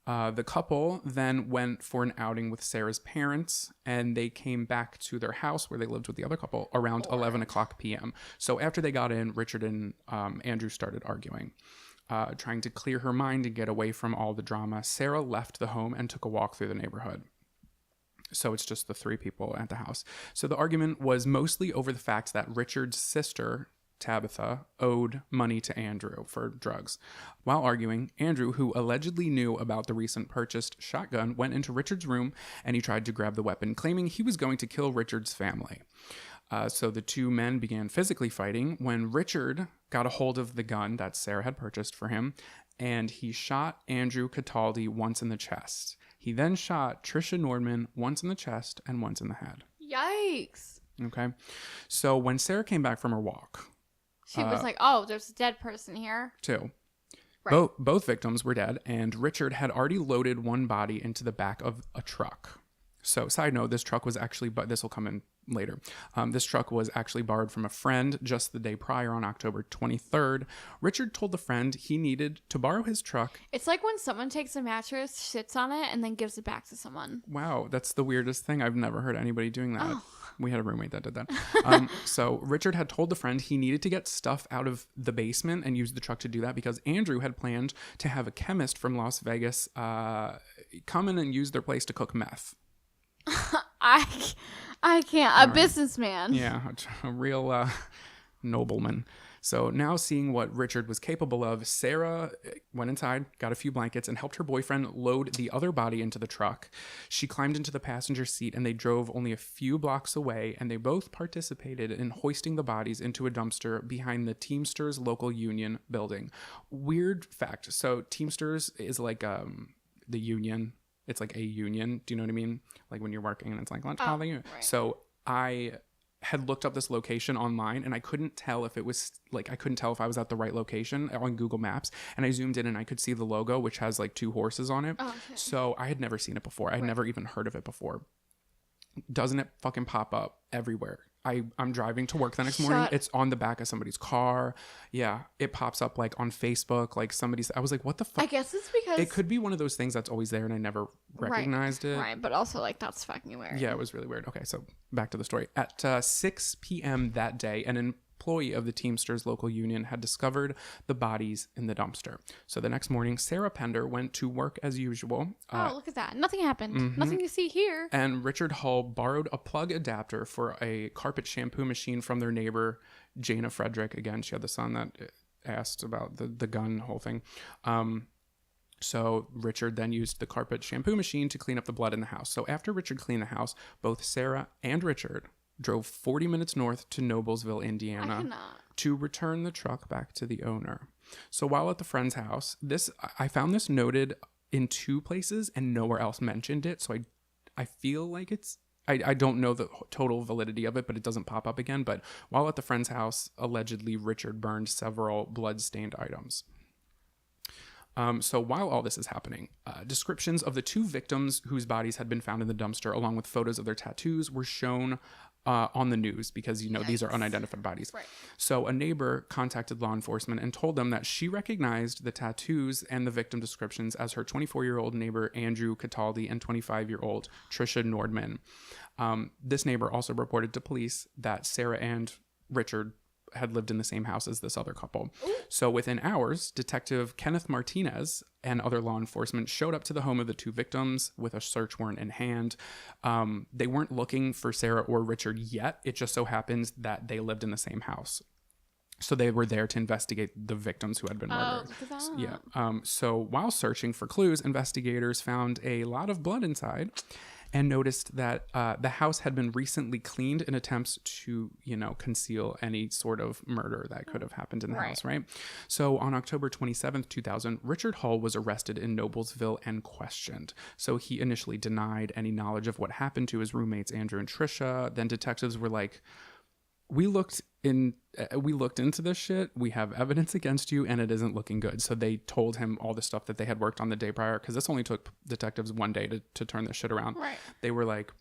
The couple then went for an outing with Sarah's parents, and they came back to their house where they lived with the other couple around 11 o'clock p.m. So after they got in, Richard and Andrew started arguing. Trying to clear her mind and get away from all the drama, Sarah left the home and took a walk through the neighborhood. So it's just the three people at the house. So the argument was mostly over the fact that Richard's sister, Tabitha, owed money to Andrew for drugs. While arguing, Andrew, who allegedly knew about the recent purchased shotgun, went into Richard's room and he tried to grab the weapon, claiming he was going to kill Richard's family. So the two men began physically fighting when Richard got a hold of the gun that Sarah had purchased for him, and he shot Andrew Cataldi once in the chest. He then shot Trisha Nordman once in the chest and once in the head. Yikes. Okay. So when Sarah came back from her walk, she was like, oh, there's a dead person here. Two. Right. Both victims were dead, and Richard had already loaded one body into the back of a truck. So, side note, this truck was actually, but this will come in later. This truck was actually borrowed from a friend just the day prior on October 23rd. Richard told the friend he needed to borrow his truck. It's like when someone takes a mattress, sits on it, and then gives it back to someone. Wow, that's the weirdest thing. I've never heard anybody doing that. Oh. We had a roommate that did that. So Richard had told the friend he needed to get stuff out of the basement and use the truck to do that because Andrew had planned to have a chemist from Las Vegas come in and use their place to cook meth. I can't. A businessman. Yeah, a real nobleman. So now seeing what Richard was capable of, Sarah went inside, got a few blankets, and helped her boyfriend load the other body into the truck. She climbed into the passenger seat, and they drove only a few blocks away, and they both participated in hoisting the bodies into a dumpster behind the Teamsters local union building. Weird fact. So Teamsters is like the union. It's like a union. Do you know what I mean? Like when you're working and it's like lunch. Right. So I had looked up this location online and I couldn't tell if it was like, I couldn't tell if I was at the right location on Google Maps, and I zoomed in and I could see the logo, which has like two horses on it. Oh, okay. So I had never seen it before. I had never even heard of it before. Doesn't it fucking pop up everywhere? I'm driving to work the next morning. It's on the back of somebody's car. Yeah, it pops up like on Facebook. Like somebody's. I was like, what the fuck? I guess it's because it could be one of those things that's always there and I never recognized it. Right, but also like that's fucking weird. Yeah, it was really weird. Okay, so back to the story. At 6 p.m. that day, an employee of the Teamsters local union had discovered the bodies in the dumpster. So the next morning, Sarah Pender went to work as usual. Look at that. Nothing happened. Mm-hmm. Nothing to see here. And Richard Hull borrowed a plug adapter for a carpet shampoo machine from their neighbor, Jana Frederick. Again, she had the son that asked about the gun whole thing. So Richard then used the carpet shampoo machine to clean up the blood in the house. So after Richard cleaned the house, both Sarah and Richard drove 40 minutes north to Noblesville, Indiana, to return the truck back to the owner. So while at the friend's house, I found this noted in two places and nowhere else mentioned it. So I feel like I don't know the total validity of it, but it doesn't pop up again. But while at the friend's house, allegedly Richard burned several blood-stained items. So while all this is happening, descriptions of the two victims whose bodies had been found in the dumpster, along with photos of their tattoos, were shown on the news because, these are unidentified bodies. Right. So a neighbor contacted law enforcement and told them that she recognized the tattoos and the victim descriptions as her 24-year-old neighbor, Andrew Cataldi, and 25-year-old Trisha Nordman. This neighbor also reported to police that Sarah and Richard had lived in the same house as this other couple. Ooh. So within hours, Detective Kenneth Martinez and other law enforcement showed up to the home of the two victims with a search warrant in hand. They weren't looking for Sarah or Richard yet. It just so happens that they lived in the same house. So they were there to investigate the victims who had been murdered. So while searching for clues, investigators found a lot of blood inside and noticed that the house had been recently cleaned in attempts to, conceal any sort of murder that could have happened in the house, right? So on October 27th, 2000, Richard Hull was arrested in Noblesville and questioned. So he initially denied any knowledge of what happened to his roommates, Andrew and Trisha. Then detectives were like, we looked we looked into this shit. We have evidence against you, and it isn't looking good. So they told him all the stuff that they had worked on the day prior, because this only took detectives one day to turn this shit around. Right. They were like,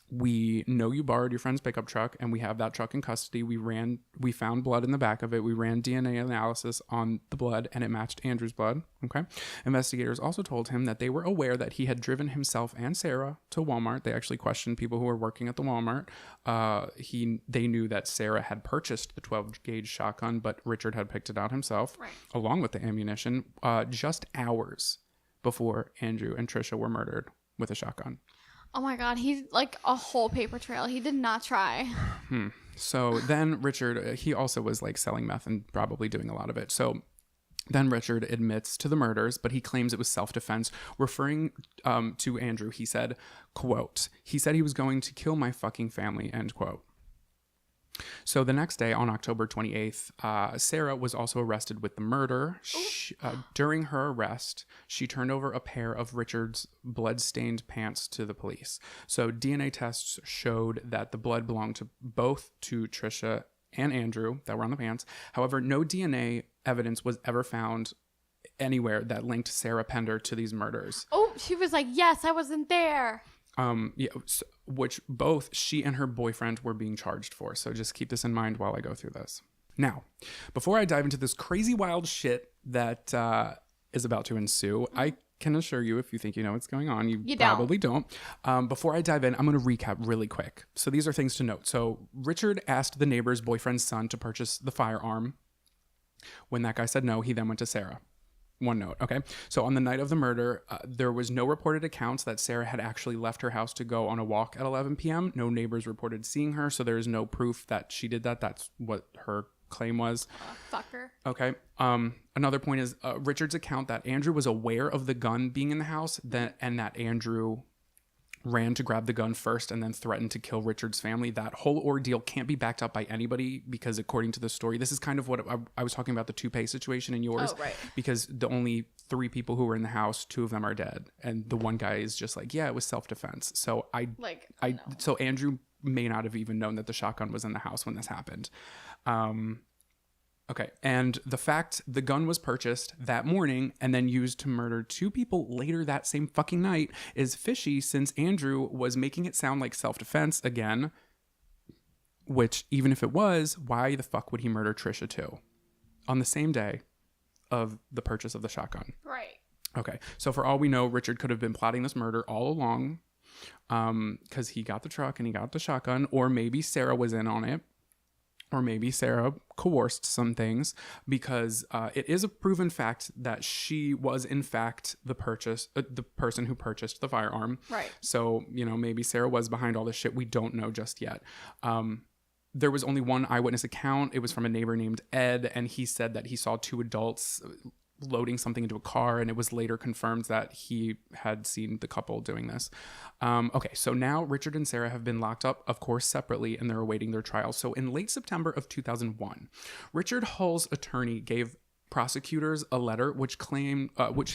we know you borrowed your friend's pickup truck, and we have that truck in custody. We found blood in the back of it. We ran DNA analysis on the blood, and it matched Andrew's blood. Okay. Investigators also told him that they were aware that he had driven himself and Sarah to Walmart. They actually questioned people who were working at the Walmart. They knew that Sarah had purchased the 12 gauge shotgun, but Richard had picked it out himself, right, along with the ammunition, just hours before Andrew and Trisha were murdered with a shotgun. Oh my God, he's like a whole paper trail. He did not try. So then Richard, he also was like selling meth and probably doing a lot of it. So then Richard admits to the murders, but he claims it was self-defense. Referring to Andrew, he said, quote, he said he was going to kill my fucking family, end quote. So the next day, on October 28th, Sarah was also arrested with the murder. During her arrest, she turned over a pair of Richard's blood-stained pants to the police. So DNA tests showed that the blood belonged to both to Trisha and Andrew that were on the pants. However, no DNA evidence was ever found anywhere that linked Sarah Pender to these murders. Oh, she was like, yes, I wasn't there. Which both she and her boyfriend were being charged for. So just keep this in mind while I go through this. Now, before I dive into this crazy wild shit that is about to ensue, I can assure you, if you think you know what's going on, you probably don't. Before I dive in, I'm going to recap really quick. So these are things to note. So Richard asked the neighbor's boyfriend's son to purchase the firearm. When that guy said no, he then went to Sarah. One note, okay? So on the night of the murder, there was no reported accounts that Sarah had actually left her house to go on a walk at 11 p.m. No neighbors reported seeing her, so there is no proof that she did that. That's what her claim was. Fucker. Okay. Another point is Richard's account that Andrew was aware of the gun being in the house, and that Andrew ran to grab the gun first and then threatened to kill Richard's family. That whole ordeal can't be backed up by anybody, because according to the story, this is kind of what I was talking about, the toupee situation in yours. Oh, right. Because the only 3 people who were in the house, 2 of them are dead. And the one guy is just like, yeah, it was self-defense. So so Andrew may not have even known that the shotgun was in the house when this happened. Okay, and the fact the gun was purchased that morning and then used to murder 2 people later that same fucking night is fishy, since Andrew was making it sound like self-defense again, which, even if it was, why the fuck would he murder Trisha too on the same day of the purchase of the shotgun? Right. Okay, so for all we know, Richard could have been plotting this murder all along, because he got the truck and he got the shotgun, or maybe Sarah was in on it. Or maybe Sarah coerced some things, because it is a proven fact that she was, in fact, the person who purchased the firearm. Right. So, maybe Sarah was behind all this shit. We don't know just yet. There was only one eyewitness account. It was from a neighbor named Ed, and he said that he saw 2 adults loading something into a car, and it was later confirmed that he had seen the couple doing this. Okay, so now Richard and Sarah have been locked up, of course, separately, and they're awaiting their trial. So in late September of 2001, Richard Hull's attorney gave prosecutors a letter which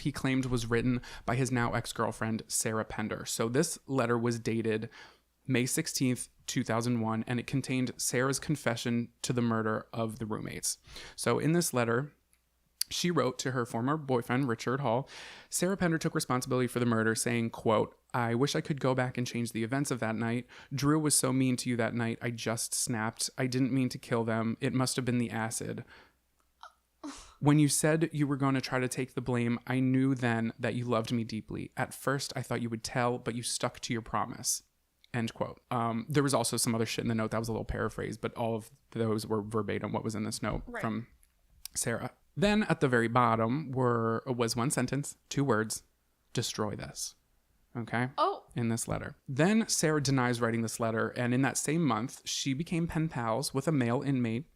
he claimed was written by his now ex-girlfriend, Sarah Pender. So this letter was dated May 16th, 2001, and it contained Sarah's confession to the murder of the roommates. So in this letter, she wrote to her former boyfriend, Richard Hull, Sarah Pender took responsibility for the murder, saying, quote, I wish I could go back and change the events of that night. Drew was so mean to you that night. I just snapped. I didn't mean to kill them. It must have been the acid. When you said you were going to try to take the blame, I knew then that you loved me deeply. At first, I thought you would tell, but you stuck to your promise. End quote. There was also some other shit in the note that was a little paraphrase, but all of those were verbatim what was in this note from Sarah. Then at the very bottom was one sentence, 2 words, destroy this. Okay? Oh. In this letter. Then Sarah denies writing this letter, and in that same month, she became pen pals with a male inmate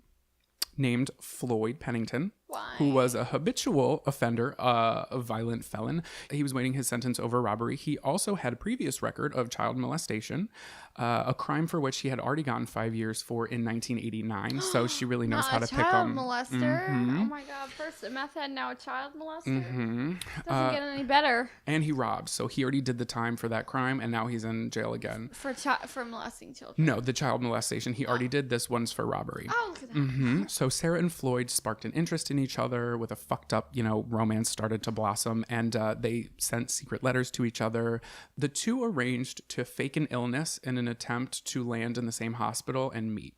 named Floyd Pennington. Why? who was a habitual offender, a violent felon. He was waiting his sentence over robbery. He also had a previous record of child molestation, a crime for which he had already gotten 5 years for in 1989. So she really knows how to pick child him. molester. Mhm. Oh my god! First a meth head, now a child molester. Mm-hmm. Doesn't get any better And he robbed. So he already did the time for that crime, and now he's in jail again. for molesting children. No, the child molestation. He already did. This one's for robbery. Oh, look at that. So Sarah and Floyd sparked an interest in each other with a fucked up, romance started to blossom, and they sent secret letters to each other. The two arranged to fake an illness in an attempt to land in the same hospital and meet.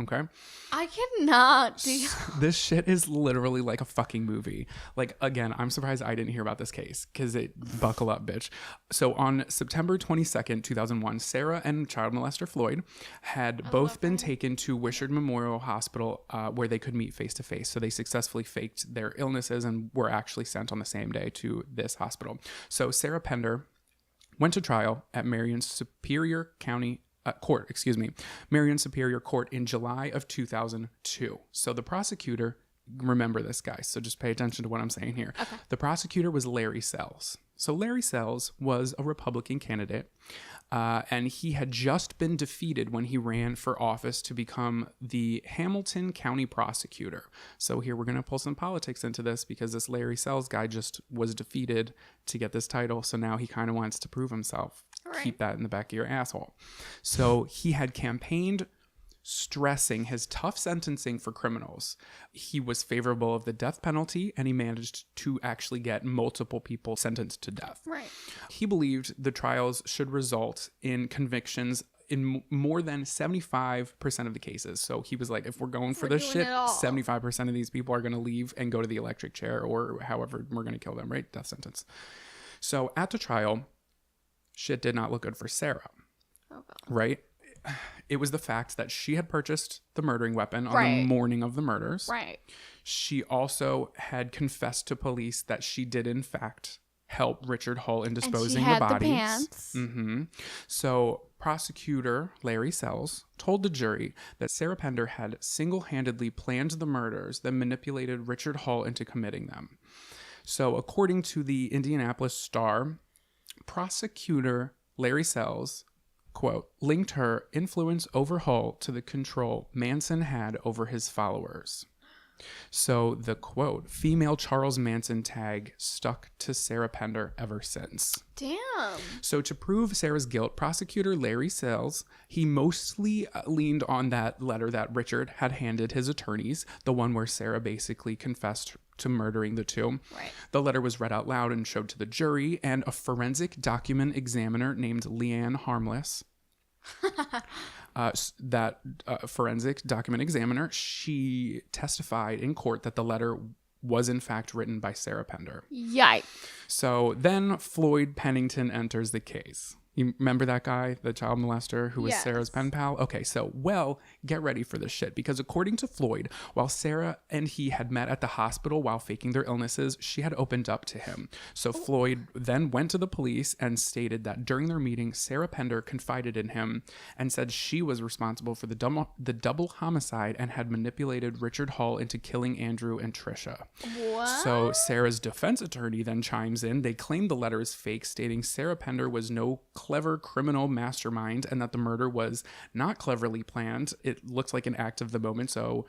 Okay? I cannot do. This shit is literally like a fucking movie. Like, again, I'm surprised I didn't hear about this case because buckle up, bitch. So on September 22nd, 2001, Sarah and child molester Floyd had both been taken to Wishart Memorial Hospital where they could meet face to face. So they successfully faked their illnesses and were actually sent on the same day to this hospital. So Sarah Pender went to trial at Marion Superior Court in July of 2002. So the prosecutor, remember this, guys, so just pay attention to what I'm saying here. Okay. The prosecutor was Larry Sells. So Larry Sells was a Republican candidate, and he had just been defeated when he ran for office to become the Hamilton County prosecutor. So here we're going to pull some politics into this because this Larry Sells guy just was defeated to get this title. So now he kind of wants to prove himself. Right. Keep that in the back of your asshole. So he had campaigned stressing his tough sentencing for criminals. He was favorable of the death penalty, and he managed to actually get multiple people sentenced to death. Right. He believed the trials should result in convictions in more than 75% of the cases. So he was like, if we're going for this shit, 75% of these people are going to leave and go to the electric chair or however we're going to kill them, right? Death sentence. So at the trial, shit did not look good for Sarah, right? It was the fact that she had purchased the murdering weapon on the morning of the murders. Right. She also had confessed to police that she did, in fact, help Richard Hull in disposing the bodies. The pants. So prosecutor Larry Sells told the jury that Sarah Pender had single-handedly planned the murders, then manipulated Richard Hull into committing them. So according to the Indianapolis Star, prosecutor Larry Sells, quote, linked her influence over Hull to the control Manson had over his followers. So the quote, female Charles Manson tag stuck to Sarah Pender ever since. Damn. So to prove Sarah's guilt, prosecutor Larry Sells, he mostly leaned on that letter that Richard had handed his attorneys, the one where Sarah basically confessed to murdering the two. Right. The letter was read out loud and showed to the jury, and a forensic document examiner named Leanne Harmless, forensic document examiner, she testified in court that the letter was in fact written by Sarah Pender. Yikes. So then Floyd Pennington enters the case. You remember that guy, the child molester who was Sarah's pen pal? Okay, so, get ready for this shit. Because according to Floyd, while Sarah and he had met at the hospital while faking their illnesses, she had opened up to him. So Floyd then went to the police and stated that during their meeting, Sarah Pender confided in him and said she was responsible for the double homicide and had manipulated Richard Hull into killing Andrew and Trisha. What? So Sarah's defense attorney then chimes in. They claim the letter is fake, stating Sarah Pender was no clever criminal mastermind and that the murder was not cleverly planned. It looks like an act of the moment. So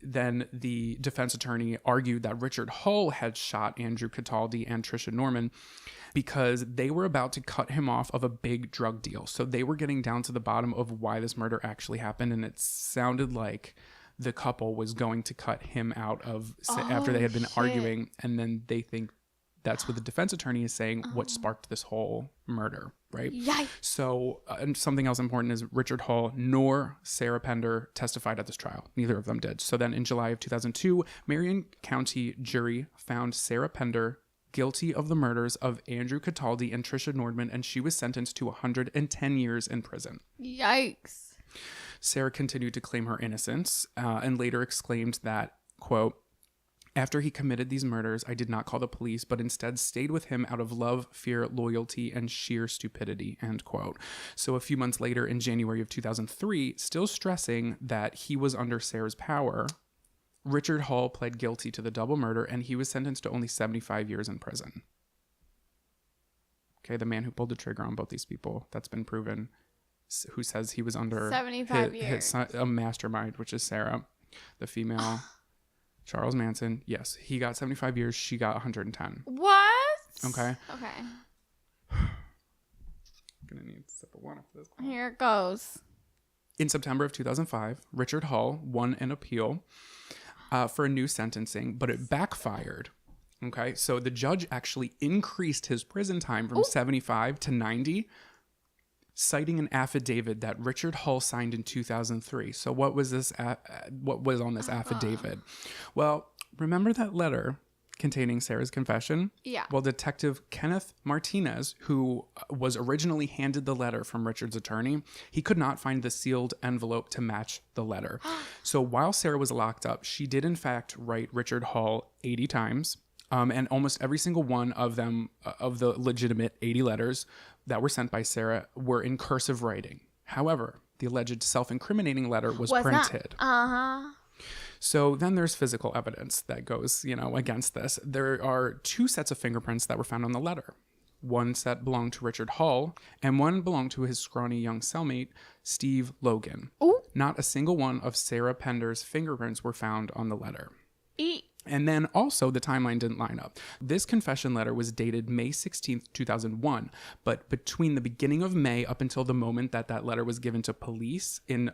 then the defense attorney argued that Richard Hull had shot Andrew Cataldi and Trisha Norman because they were about to cut him off of a big drug deal. So they were getting down to the bottom of why this murder actually happened, and it sounded like the couple was going to cut him out of after they had been arguing, and then they think that's what the defense attorney is saying, what sparked this whole murder, right? Yikes. So, and something else important is Richard Hull nor Sarah Pender testified at this trial. Neither of them did. So then in July of 2002, Marion County jury found Sarah Pender guilty of the murders of Andrew Cataldi and Trisha Nordman, and she was sentenced to 110 years in prison. Yikes. Sarah continued to claim her innocence and later exclaimed that, quote, after he committed these murders, I did not call the police, but instead stayed with him out of love, fear, loyalty, and sheer stupidity, end quote. So a few months later, in January of 2003, still stressing that he was under Sarah's power, Richard Hall pled guilty to the double murder, and he was sentenced to only 75 years in prison. Okay, the man who pulled the trigger on both these people, that's been proven, who says he was under 75 years. a mastermind, which is Sarah, the female. Charles Manson, yes, he got 75 years, she got 110. What? Okay. Okay. Gonna need a sip of water for this. Here it goes. In September of 2005, Richard Hall won an appeal for a new sentencing, but it backfired. Okay, so the judge actually increased his prison time from 75 to 90, citing an affidavit that Richard Hall signed in 2003. So what was this? What was on this affidavit? Well, remember that letter containing Sarah's confession? Yeah. Well, Detective Kenneth Martinez, who was originally handed the letter from Richard's attorney, he could not find the sealed envelope to match the letter. So while Sarah was locked up, she did in fact write Richard Hall 80 times. And almost every single one of them, of the legitimate 80 letters that were sent by Sarah, were in cursive writing. However, the alleged self-incriminating letter was printed. So then there's physical evidence that goes, against this. There are 2 sets of fingerprints that were found on the letter. One set belonged to Richard Hall, and one belonged to his scrawny young cellmate, Steve Logan. Ooh. Not a single one of Sarah Pender's fingerprints were found on the letter. Eat. And then also the timeline didn't line up. This confession letter was dated May 16th, 2001, but between the beginning of May up until the moment that that letter was given to police in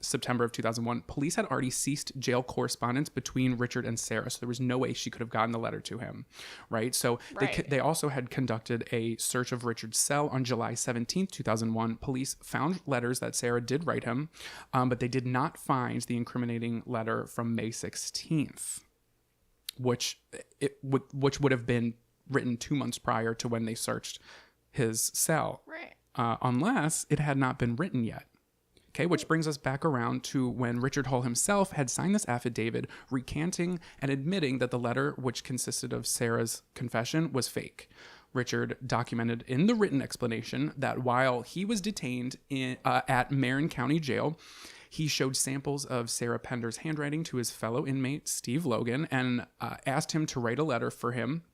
September of 2001, police had already ceased jail correspondence between Richard and Sarah, so there was no way she could have gotten the letter to him, right? So they also had conducted a search of Richard's cell on July 17th, 2001. Police found letters that Sarah did write him, but they did not find the incriminating letter from May 16th. Which would have been written 2 months prior to when they searched his cell, right? Unless it had not been written yet. Okay, which brings us back around to when Richard Hall himself had signed this affidavit recanting and admitting that the letter, which consisted of Sarah's confession, was fake. Richard documented in the written explanation that while he was detained at Marin County Jail, he showed samples of Sarah Pender's handwriting to his fellow inmate, Steve Logan, and asked him to write a letter for him,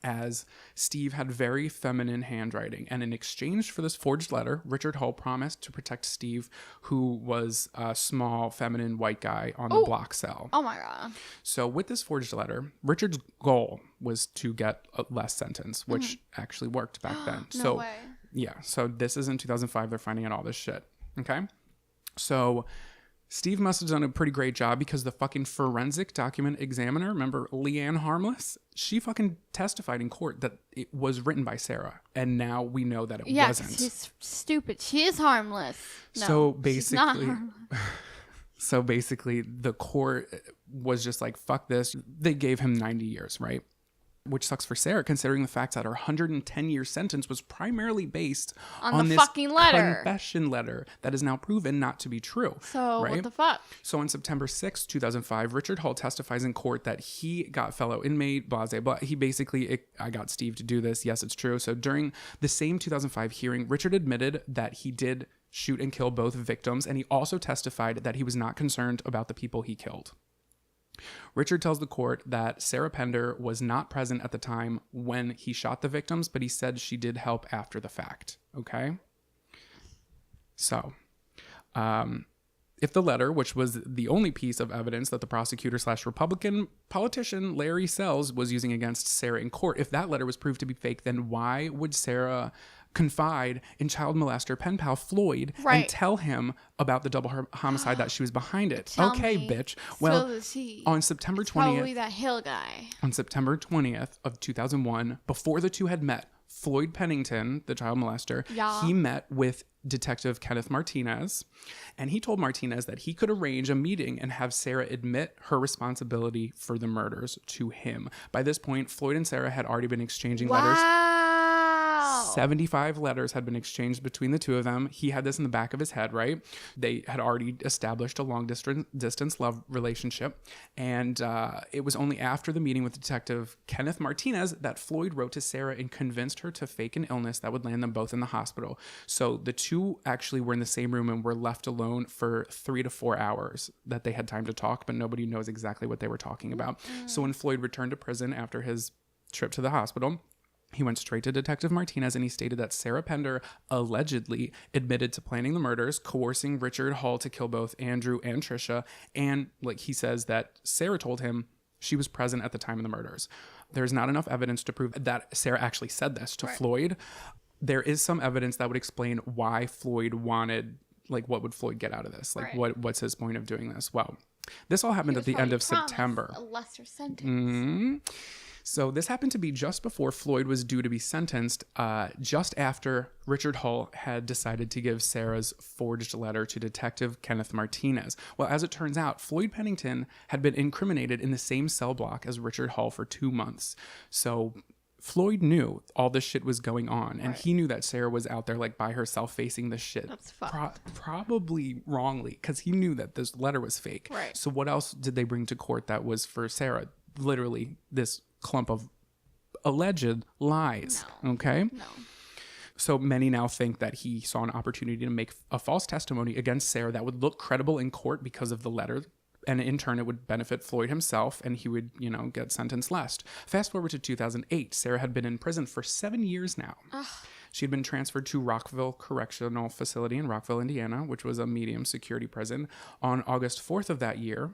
as Steve had very feminine handwriting. And in exchange for this forged letter, Richard Hall promised to protect Steve, who was a small, feminine white guy on the block cell. Oh my God. So with this forged letter, Richard's goal was to get a less sentence, which actually worked back then. No way. Yeah, so this is in 2005. They're finding out all this shit. Okay? So Steve must have done a pretty great job, because the fucking forensic document examiner, remember Leanne Harmless? She fucking testified in court that it was written by Sarah. And now we know that it wasn't. Yeah, she's stupid. She is harmless. No, so she's not basically, harmless. so basically the court was just like, fuck this. They gave him 90 years, right? Which sucks for Sarah, considering the fact that her 110-year sentence was primarily based on the this fucking letter. confession letter that is now proven not to be true. So right? what the fuck? So on September 6, 2005, Richard Hall testifies in court that he got fellow inmate, blah, blah, blah. He basically, I got Steve to do this. Yes, it's true. So during the same 2005 hearing, Richard admitted that he did shoot and kill both victims, and he also testified that he was not concerned about the people he killed. Richard tells the court that Sarah Pender was not present at the time when he shot the victims, but he said she did help after the fact. Okay? So, if the letter, which was the only piece of evidence that the prosecutor/Republican politician Larry Sells was using against Sarah in court, if that letter was proved to be fake, then why would Sarah confide in child molester pen pal Floyd and tell him about the double homicide that she was behind it? Okay, bitch. Well, on September 20th, probably that Hill guy. On September 20th of 2001, before the two had met, Floyd Pennington, the child molester, he met with Detective Kenneth Martinez, and he told Martinez that he could arrange a meeting and have Sarah admit her responsibility for the murders to him. By this point, Floyd and Sarah had already been exchanging letters 75 letters had been exchanged between the two of them. He had this in the back of his head, right? They had already established a long distance love relationship. And it was only after the meeting with Detective Kenneth Martinez that Floyd wrote to Sarah and convinced her to fake an illness that would land them both in the hospital. So the two actually were in the same room and were left alone for 3 to 4 hours that they had time to talk, but nobody knows exactly what they were talking about. So when Floyd returned to prison after his trip to the hospital, he went straight to Detective Martinez and he stated that Sarah Pender allegedly admitted to planning the murders, coercing Richard Hall to kill both Andrew and Trisha. And like he says that Sarah told him she was present at the time of the murders. There's not enough evidence to prove that Sarah actually said this to Floyd. There is some evidence that would explain why Floyd wanted, like, what would Floyd get out of this? Like, what's his point of doing this? Well, this all happened at the end of September. A lesser sentence. Mm-hmm. So this happened to be just before Floyd was due to be sentenced, just after Richard Hull had decided to give Sarah's forged letter to Detective Kenneth Martinez. Well, as it turns out, Floyd Pennington had been incriminated in the same cell block as Richard Hull for 2 months. So Floyd knew all this shit was going on, and he knew that Sarah was out there like by herself facing this shit. That's fucked. Probably wrongly, because he knew that this letter was fake. Right. So what else did they bring to court that was for Sarah? Literally this clump of alleged lies. Okay? No. So many now think that he saw an opportunity to make a false testimony against Sarah that would look credible in court because of the letter. And in turn, it would benefit Floyd himself, and he would, get sentenced less. Fast forward to 2008. Sarah had been in prison for 7 years now. Ugh. She had been transferred to Rockville Correctional Facility in Rockville, Indiana, which was a medium security prison. On August 4th of that year,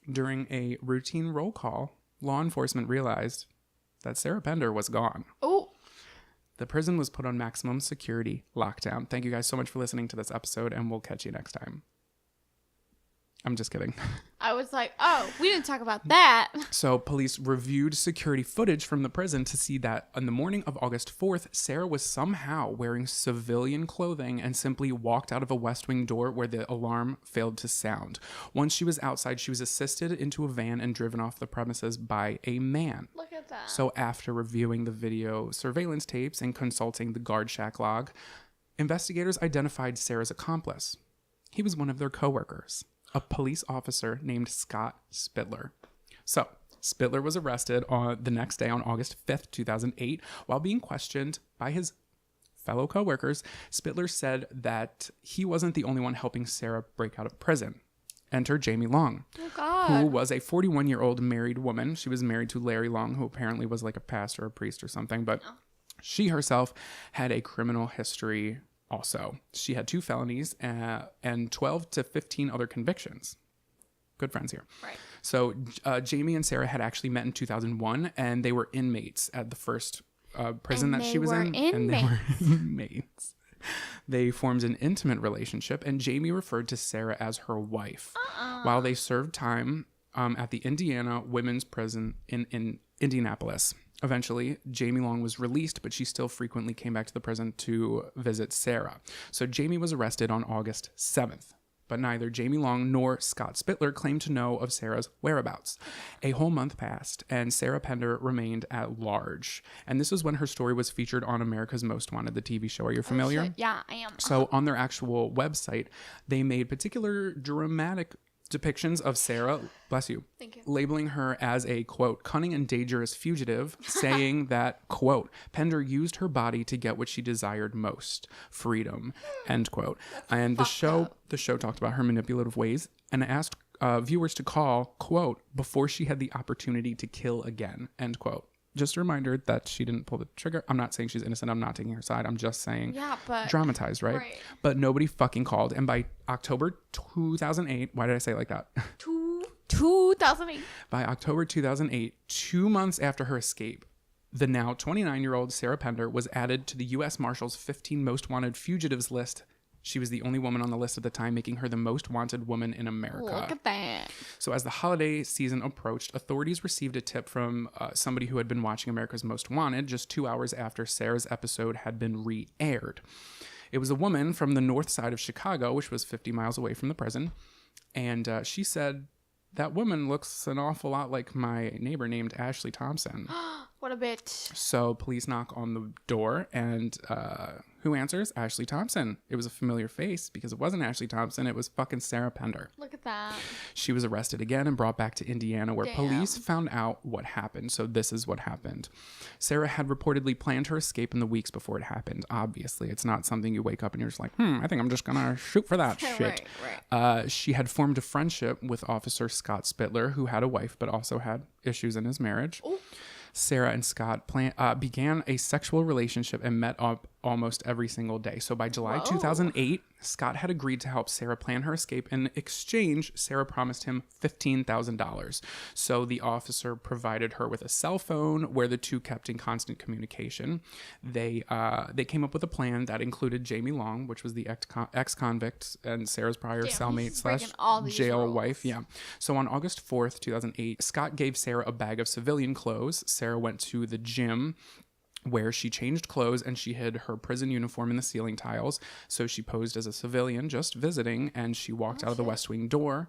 during a routine roll call, law enforcement realized that Sarah Pender was gone. Oh. The prison was put on maximum security lockdown. Thank you guys so much for listening to this episode, and we'll catch you next time. I'm just kidding. I was like, oh, we didn't talk about that. So police reviewed security footage from the prison to see that on the morning of August 4th, Sarah was somehow wearing civilian clothing and simply walked out of a West Wing door where the alarm failed to sound. Once she was outside, she was assisted into a van and driven off the premises by a man. Look at that. So after reviewing the video surveillance tapes and consulting the guard shack log, investigators identified Sarah's accomplice. He was one of their coworkers, a police officer named Scott Spittler. So Spittler was arrested on the next day on August 5th, 2008. While being questioned by his fellow coworkers, Spittler said that he wasn't the only one helping Sarah break out of prison. Enter Jamie Long, who was a 41-year-old married woman. She was married to Larry Long, who apparently was like a pastor or a priest or something, but she herself had a criminal history also. She had 2 felonies and 12 to 15 other convictions. Good friends here. Right. So Jamie and Sarah had actually met in 2001, and they were inmates at the first prison that she was in. And they were inmates. They formed an intimate relationship, and Jamie referred to Sarah as her wife. While they served time at the Indiana Women's Prison in Indianapolis. Eventually, Jamie Long was released, but she still frequently came back to the prison to visit Sarah. So Jamie was arrested on August 7th, but neither Jamie Long nor Scott Spittler claimed to know of Sarah's whereabouts. A whole month passed, and Sarah Pender remained at large. And this is when her story was featured on America's Most Wanted, the TV show. Are you familiar? Shit. Yeah, I am. So on their actual website, they made particular dramatic depictions of Sarah, bless you, Thank you, labeling her as a, quote, cunning and dangerous fugitive, saying that, quote, Pender used her body to get what she desired most, freedom, end quote. And the show talked about her manipulative ways and asked viewers to call, quote, before she had the opportunity to kill again, end quote. Just a reminder that she didn't pull the trigger. I'm not saying she's innocent. I'm not taking her side. I'm just saying dramatized, right? But nobody fucking called. And by October 2008, why did I say it like that? 2008. By October 2008, 2 months after her escape, the now 29-year-old Sarah Pender was added to the U.S. Marshals 15 Most Wanted Fugitives list. She was the only woman on the list at the time, making her the most wanted woman in America. Look at that. So as the holiday season approached, authorities received a tip from somebody who had been watching America's Most Wanted just 2 hours after Sarah's episode had been re-aired. It was a woman from the north side of Chicago, which was 50 miles away from the prison. And she said, that woman looks an awful lot like my neighbor named Ashley Thompson. What a bitch. So police knock on the door, and who answers? Ashley Thompson. It was a familiar face because it wasn't Ashley Thompson. It was fucking Sarah Pender. Look at that. She was arrested again and brought back to Indiana, where Damn. police found out what happened. So this is what happened. Sarah had reportedly planned her escape in the weeks before it happened. Obviously, it's not something you wake up and you're just like, I think I'm just going to shoot for that shit. Right. She had formed a friendship with Officer Scott Spittler, who had a wife but also had issues in his marriage. Ooh. Sarah and Scott began a sexual relationship and met up almost every single day. So by July 2008, Scott had agreed to help Sarah plan her escape. In exchange, Sarah promised him $15,000. So the officer provided her with a cell phone where the two kept in constant communication. They came up with a plan that included Jamie Long, which was the ex-convict and Sarah's prior cellmate / jail wife. Yeah. So on August 4th, 2008, Scott gave Sarah a bag of civilian clothes. Sarah went to the gym where she changed clothes and she hid her prison uniform in the ceiling tiles. So she posed as a civilian just visiting, and she walked out of the West Wing door.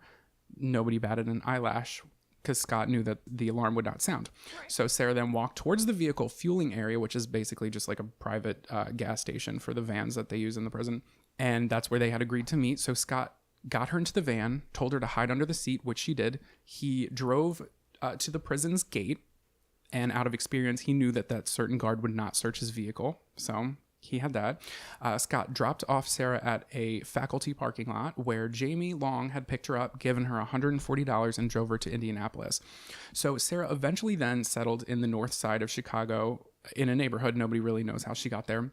Nobody batted an eyelash because Scott knew that the alarm would not sound. Right. So Sarah then walked towards the vehicle fueling area, which is basically just like a private gas station for the vans that they use in the prison. And that's where they had agreed to meet. So Scott got her into the van, told her to hide under the seat, which she did. He drove to the prison's gate. And out of experience, he knew that certain guard would not search his vehicle. So he had that. Scott dropped off Sarah at a faculty parking lot where Jamie Long had picked her up, given her $140, and drove her to Indianapolis. So Sarah eventually then settled in the north side of Chicago in a neighborhood. Nobody really knows how she got there.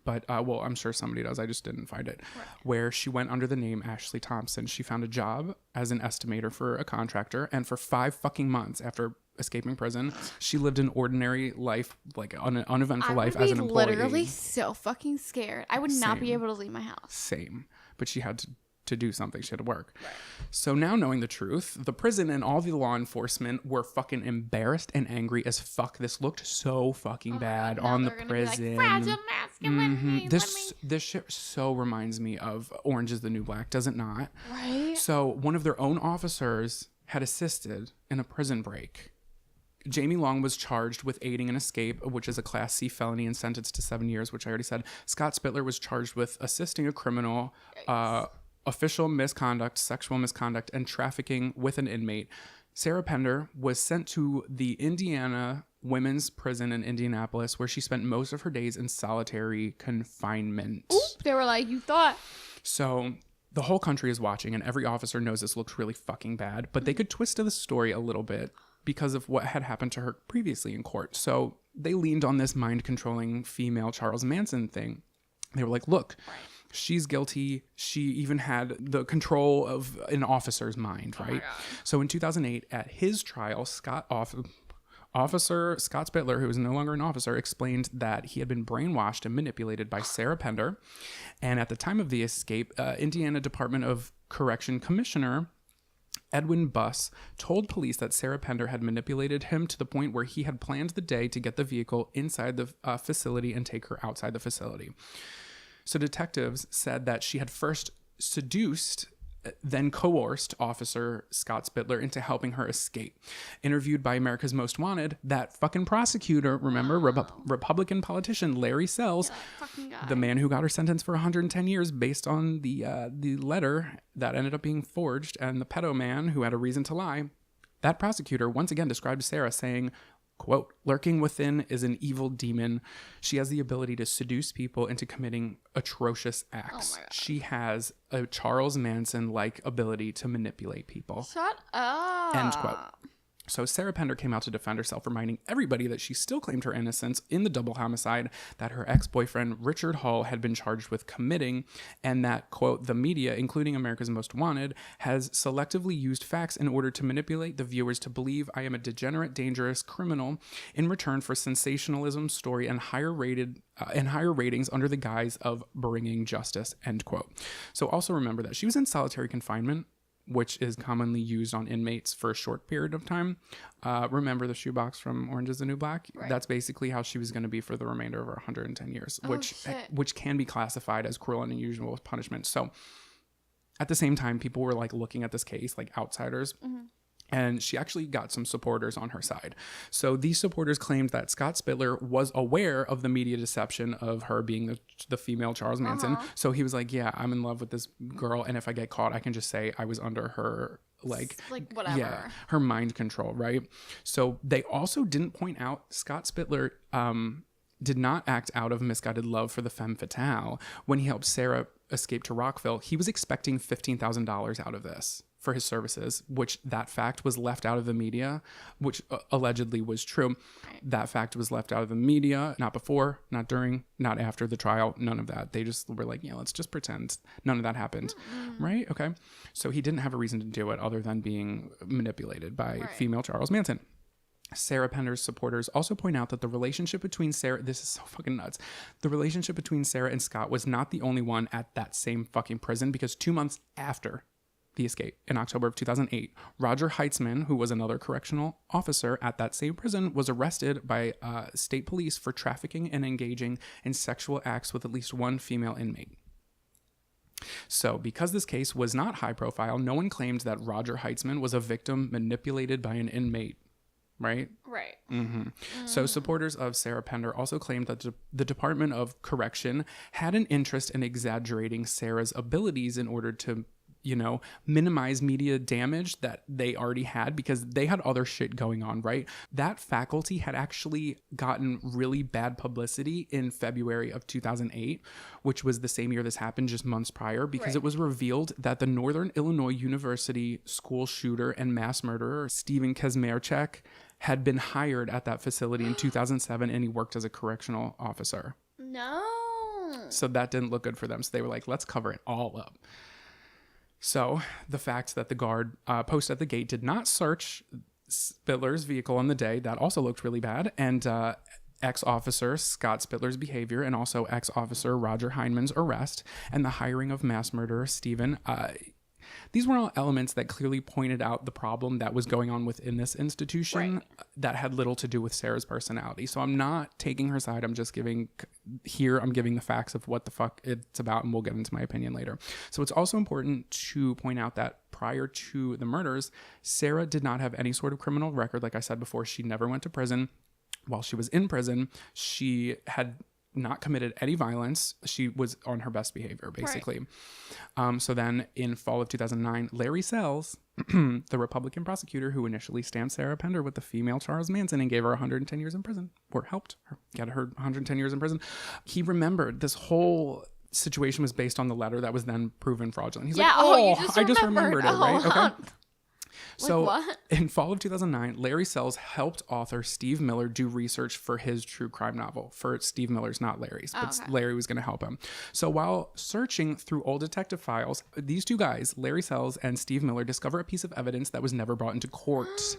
But, well, I'm sure somebody does. I just didn't find it. Right. Where she went under the name Ashley Thompson. She found a job as an estimator for a contractor. And for 5 fucking months after escaping prison, she lived an ordinary life, like an uneventful life as an employee. I would be literally so fucking scared. I would not be able to leave my house. Same. But she had to do something. She had to work. Right. So now knowing the truth, the prison and all the law enforcement were fucking embarrassed and angry as fuck. This looked so fucking bad on the prison. Be like, fragile masculinity. This shit so reminds me of Orange is the New Black, does it not? Right. So one of their own officers had assisted in a prison break. Jamie Long was charged with aiding an escape, which is a Class C felony, and sentenced to 7 years, which I already said. Scott Spittler was charged with assisting a criminal, official misconduct, sexual misconduct, and trafficking with an inmate. Sarah Pender was sent to the Indiana Women's Prison in Indianapolis, where she spent most of her days in solitary confinement. Oop, they were like, you thought. So the whole country is watching, and every officer knows this looks really fucking bad, but they could twist the story a little bit because of what had happened to her previously in court. So they leaned on this mind-controlling female Charles Manson thing. They were like, look, she's guilty. She even had the control of an officer's mind, right? So in 2008, at his trial, Officer Scott Spittler, who is no longer an officer, explained that he had been brainwashed and manipulated by Sarah Pender. And at the time of the escape, Indiana Department of Correction Commissioner Edwin Buss told police that Sarah Pender had manipulated him to the point where he had planned the day to get the vehicle inside the facility and take her outside the facility. So detectives said that she had first seduced, then coerced Officer Scott Spittler into helping her escape. Interviewed by America's Most Wanted, that fucking prosecutor, remember, Republican politician Larry Sells, the man who got her sentenced for 110 years based on the letter that ended up being forged, and the pedo man who had a reason to lie. That prosecutor once again described Sarah saying, quote, lurking within is an evil demon. She has the ability to seduce people into committing atrocious acts. She has a Charles Manson-like ability to manipulate people. Shut up. End quote. So Sarah Pender came out to defend herself, reminding everybody that she still claimed her innocence in the double homicide that her ex-boyfriend Richard Hall had been charged with committing, and that, quote, the media, including America's Most Wanted, has selectively used facts in order to manipulate the viewers to believe I am a degenerate, dangerous criminal in return for sensationalism, story, and higher ratings under the guise of bringing justice, end quote. So also remember that she was in solitary confinement, which is commonly used on inmates for a short period of time. Remember the shoebox from Orange is the New Black? Right. That's basically how she was going to be for the remainder of her 110 years, which can be classified as cruel and unusual punishment. So at the same time, people were like looking at this case like outsiders. Mm-hmm. And she actually got some supporters on her side. So these supporters claimed that Scott Spitler was aware of the media deception of her being the female Charles Manson. So he was like, yeah, I'm in love with this girl. And if I get caught, I can just say I was under her, like whatever. Yeah, her mind control, right? So they also didn't point out Scott Spitler did not act out of misguided love for the femme fatale. When he helped Sarah escape to Rockville, he was expecting $15,000 out of this for his services, which that fact was left out of the media, which allegedly was true. Right. That fact was left out of the media, not before, not during, not after the trial, none of that. They just were like, yeah, let's just pretend none of that happened. Right? Okay. So he didn't have a reason to do it other than being manipulated by female Charles Manson. Sarah Pender's supporters also point out that the relationship between Sarah, this is so fucking nuts. The relationship between Sarah and Scott was not the only one at that same fucking prison, because 2 months after the escape, in October of 2008, Roger Heitzman, who was another correctional officer at that same prison, was arrested by state police for trafficking and engaging in sexual acts with at least one female inmate. So because this case was not high profile, no one claimed that Roger Heitzman was a victim manipulated by an inmate. Right? Right. So supporters of Sarah Pender also claimed that the Department of Correction had an interest in exaggerating Sarah's abilities in order to, minimize media damage that they already had, because they had other shit going on, right? That faculty had actually gotten really bad publicity in February of 2008, which was the same year this happened, just months prior, because it was revealed that the Northern Illinois University school shooter and mass murderer, Stephen Kazmierczak, had been hired at that facility in 2007, and he worked as a correctional officer. No. So that didn't look good for them. So they were like, let's cover it all up. So the fact that the guard post at the gate did not search Spitler's vehicle on the day, that also looked really bad. And ex-officer Scott Spitler's behavior, and also ex-officer Roger Heineman's arrest, and the hiring of mass murderer Stephen, these were all elements that clearly pointed out the problem that was going on within this institution that had little to do with Sarah's personality. So I'm not taking her side. I'm giving the facts of what the fuck it's about, and we'll get into my opinion later. So it's also important to point out that prior to the murders, Sarah did not have any sort of criminal record. Like I said before, she never went to prison. While she was in prison, she had not committed any violence. She was on her best behavior, basically. So then in fall of 2009, Larry Sells, the Republican prosecutor who initially stamped Sarah Pender with the female Charles Manson and gave her 110 years in prison, or helped her get her 110 years in prison, he remembered this whole situation was based on the letter that was then proven fraudulent. He's like, I just remembered it, right? Okay. So what? In fall of 2009, Larry Sells helped author Steve Miller do research for his true crime novel. For Steve Miller's, not Larry's, but Larry was going to help him. So while searching through old detective files, these two guys, Larry Sells and Steve Miller, discover a piece of evidence that was never brought into court.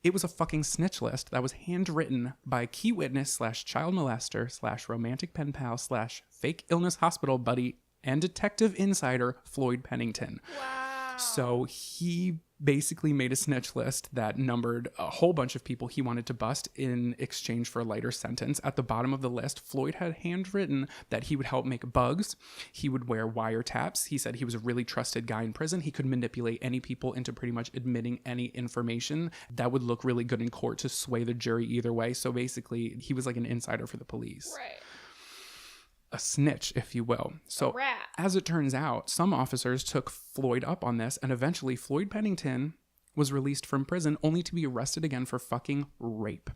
It was a fucking snitch list that was handwritten by key witness / child molester / romantic pen pal / fake illness hospital buddy and detective insider Floyd Pennington. Wow. So he basically made a snitch list that numbered a whole bunch of people he wanted to bust in exchange for a lighter sentence. At the bottom of the list, Floyd had handwritten that he would help make bugs. He would wear wiretaps. He said he was a really trusted guy in prison. He could manipulate any people into pretty much admitting any information that would look really good in court to sway the jury either way. So basically, he was like an insider for the police. Right. A snitch, if you will. So as it turns out, some officers took Floyd up on this, and eventually Floyd Pennington was released from prison only to be arrested again for fucking rape.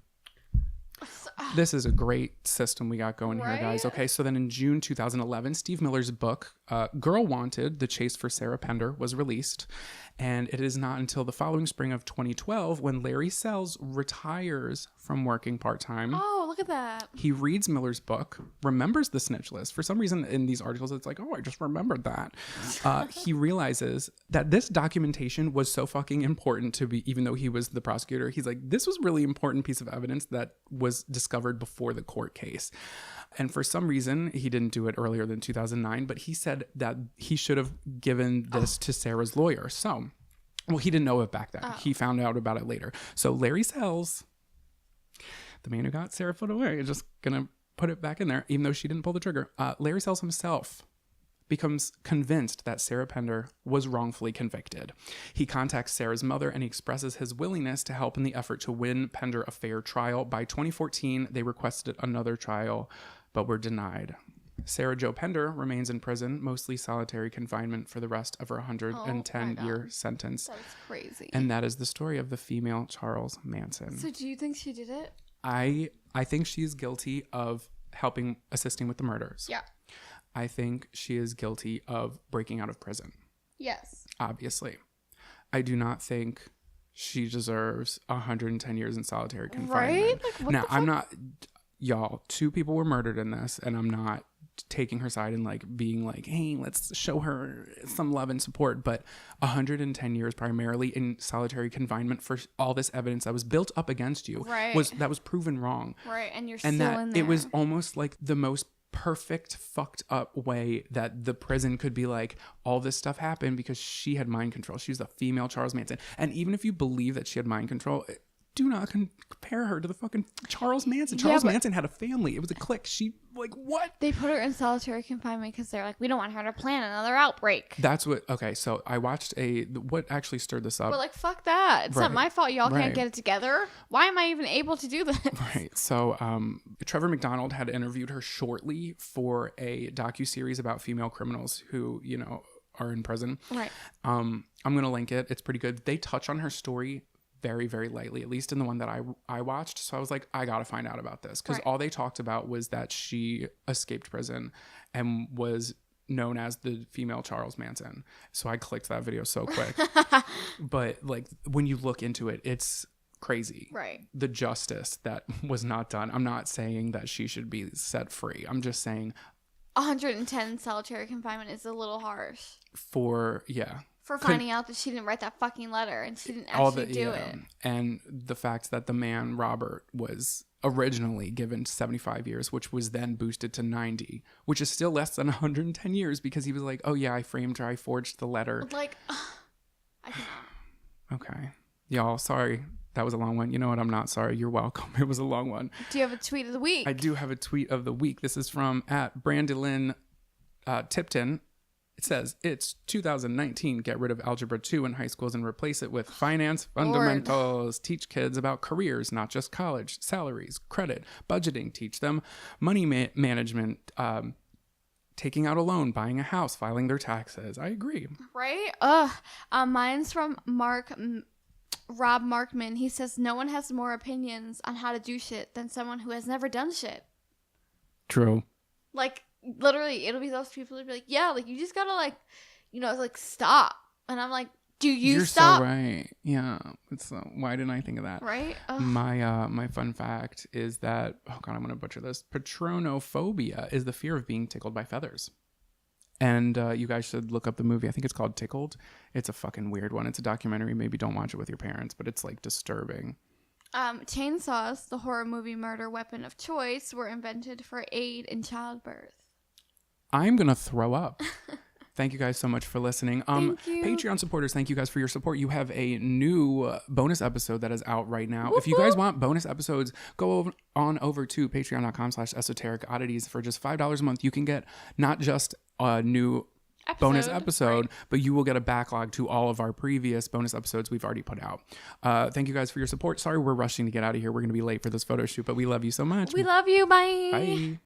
This is a great system we got going here, guys. Okay, so then in June 2011, Steve Miller's book, Girl Wanted, The Chase for Sarah Pender, was released. And it is not until the following spring of 2012 when Larry Sells retires from working part-time. Oh, look at that. He reads Miller's book, remembers the snitch list. For some reason in these articles, it's like, oh, I just remembered that. He realizes that this documentation was so fucking important to be, even though he was the prosecutor, he's like, this was really important piece of evidence that was discovered before the court case. And for some reason, he didn't do it earlier than 2009, but he said that he should have given this to Sarah's lawyer. So, well, he didn't know it back then. He found out about it later. So Larry Sells, the man who got Sarah put away, just gonna put it back in there, even though she didn't pull the trigger. Larry Sells himself becomes convinced that Sarah Pender was wrongfully convicted. He contacts Sarah's mother and he expresses his willingness to help in the effort to win Pender a fair trial. By 2014, they requested another trial, but were denied. Sarah Jo Pender remains in prison, mostly solitary confinement for the rest of her 110-year sentence. That's crazy. And that is the story of the female Charles Manson. So do you think she did it? I think she's guilty of assisting with the murders. Yeah. I think she is guilty of breaking out of prison. Yes. Obviously. I do not think she deserves 110 years in solitary confinement. Right? Like, what now, the fuck? I'm not, y'all, 2 people were murdered in this, and I'm not taking her side and like being like, hey, let's show her some love and support. But 110 years primarily in solitary confinement for all this evidence that was built up against you was proven wrong. Right. And you're And still that in there. it was almost like the most perfect fucked up way that the prison could be like, all this stuff happened because she had mind control. She was a female Charles Manson. And even if you believe that she had mind control, do not compare her to the fucking Charles Manson. Charles Manson had a family. It was a clique. She, like, what? They put her in solitary confinement because they're like, we don't want her to plan another outbreak. That's what, okay, so I watched what actually stirred this up. But like, fuck that. It's not my fault y'all can't get it together. Why am I even able to do this? Right. So Trevor McDonald had interviewed her shortly for a docuseries about female criminals who, you know, are in prison. Right. I'm going to link it. It's pretty good. They touch on her story very, very lightly, at least in the one that I watched. So I was like, I got to find out about this because all they talked about was that she escaped prison and was known as the female Charles Manson. So I clicked that video so quick. But like when you look into it, it's crazy. Right. The justice that was not done. I'm not saying that she should be set free. I'm just saying 110 solitary confinement is a little harsh. For finding out that she didn't write that fucking letter and she didn't actually do it. And the fact that the man, Robert, was originally given 75 years, which was then boosted to 90, which is still less than 110 years because he was like, oh yeah, I framed her, I forged the letter. Like, I cannot. Okay. Y'all, sorry. That was a long one. You know what? I'm not sorry. You're welcome. It was a long one. Do you have a tweet of the week? I do have a tweet of the week. This is from @Brandilyn Tipton. It says, it's 2019. Get rid of Algebra 2 in high schools and replace it with finance fundamentals. Teach kids about careers, not just college, salaries, credit, budgeting. Teach them money management, taking out a loan, buying a house, filing their taxes. I agree. Right? Mine's from Rob Markman. He says, no one has more opinions on how to do shit than someone who has never done shit. True. Like, literally, it'll be those people who be like, yeah, like, you just gotta, like, you know, like, stop. And I'm like, do you stop? You're so right. Yeah. It's why didn't I think of that? Right? My fun fact is that, oh God, I'm going to butcher this. Patronophobia is the fear of being tickled by feathers. And you guys should look up the movie. I think it's called Tickled. It's a fucking weird one. It's a documentary. Maybe don't watch it with your parents, but it's like disturbing. Chainsaws, the horror movie murder weapon of choice, were invented for aid in childbirth. I'm going to throw up. Thank you guys so much for listening. Thank you. Patreon supporters, thank you guys for your support. You have a new bonus episode that is out right now. If you guys want bonus episodes, go on over to patreon.com/esoteric oddities. For just $5 a month, you can get not just a new bonus episode, but you will get a backlog to all of our previous bonus episodes we've already put out. Thank you guys for your support. Sorry we're rushing to get out of here. We're going to be late for this photo shoot, but we love you so much. We love you. Bye. Bye.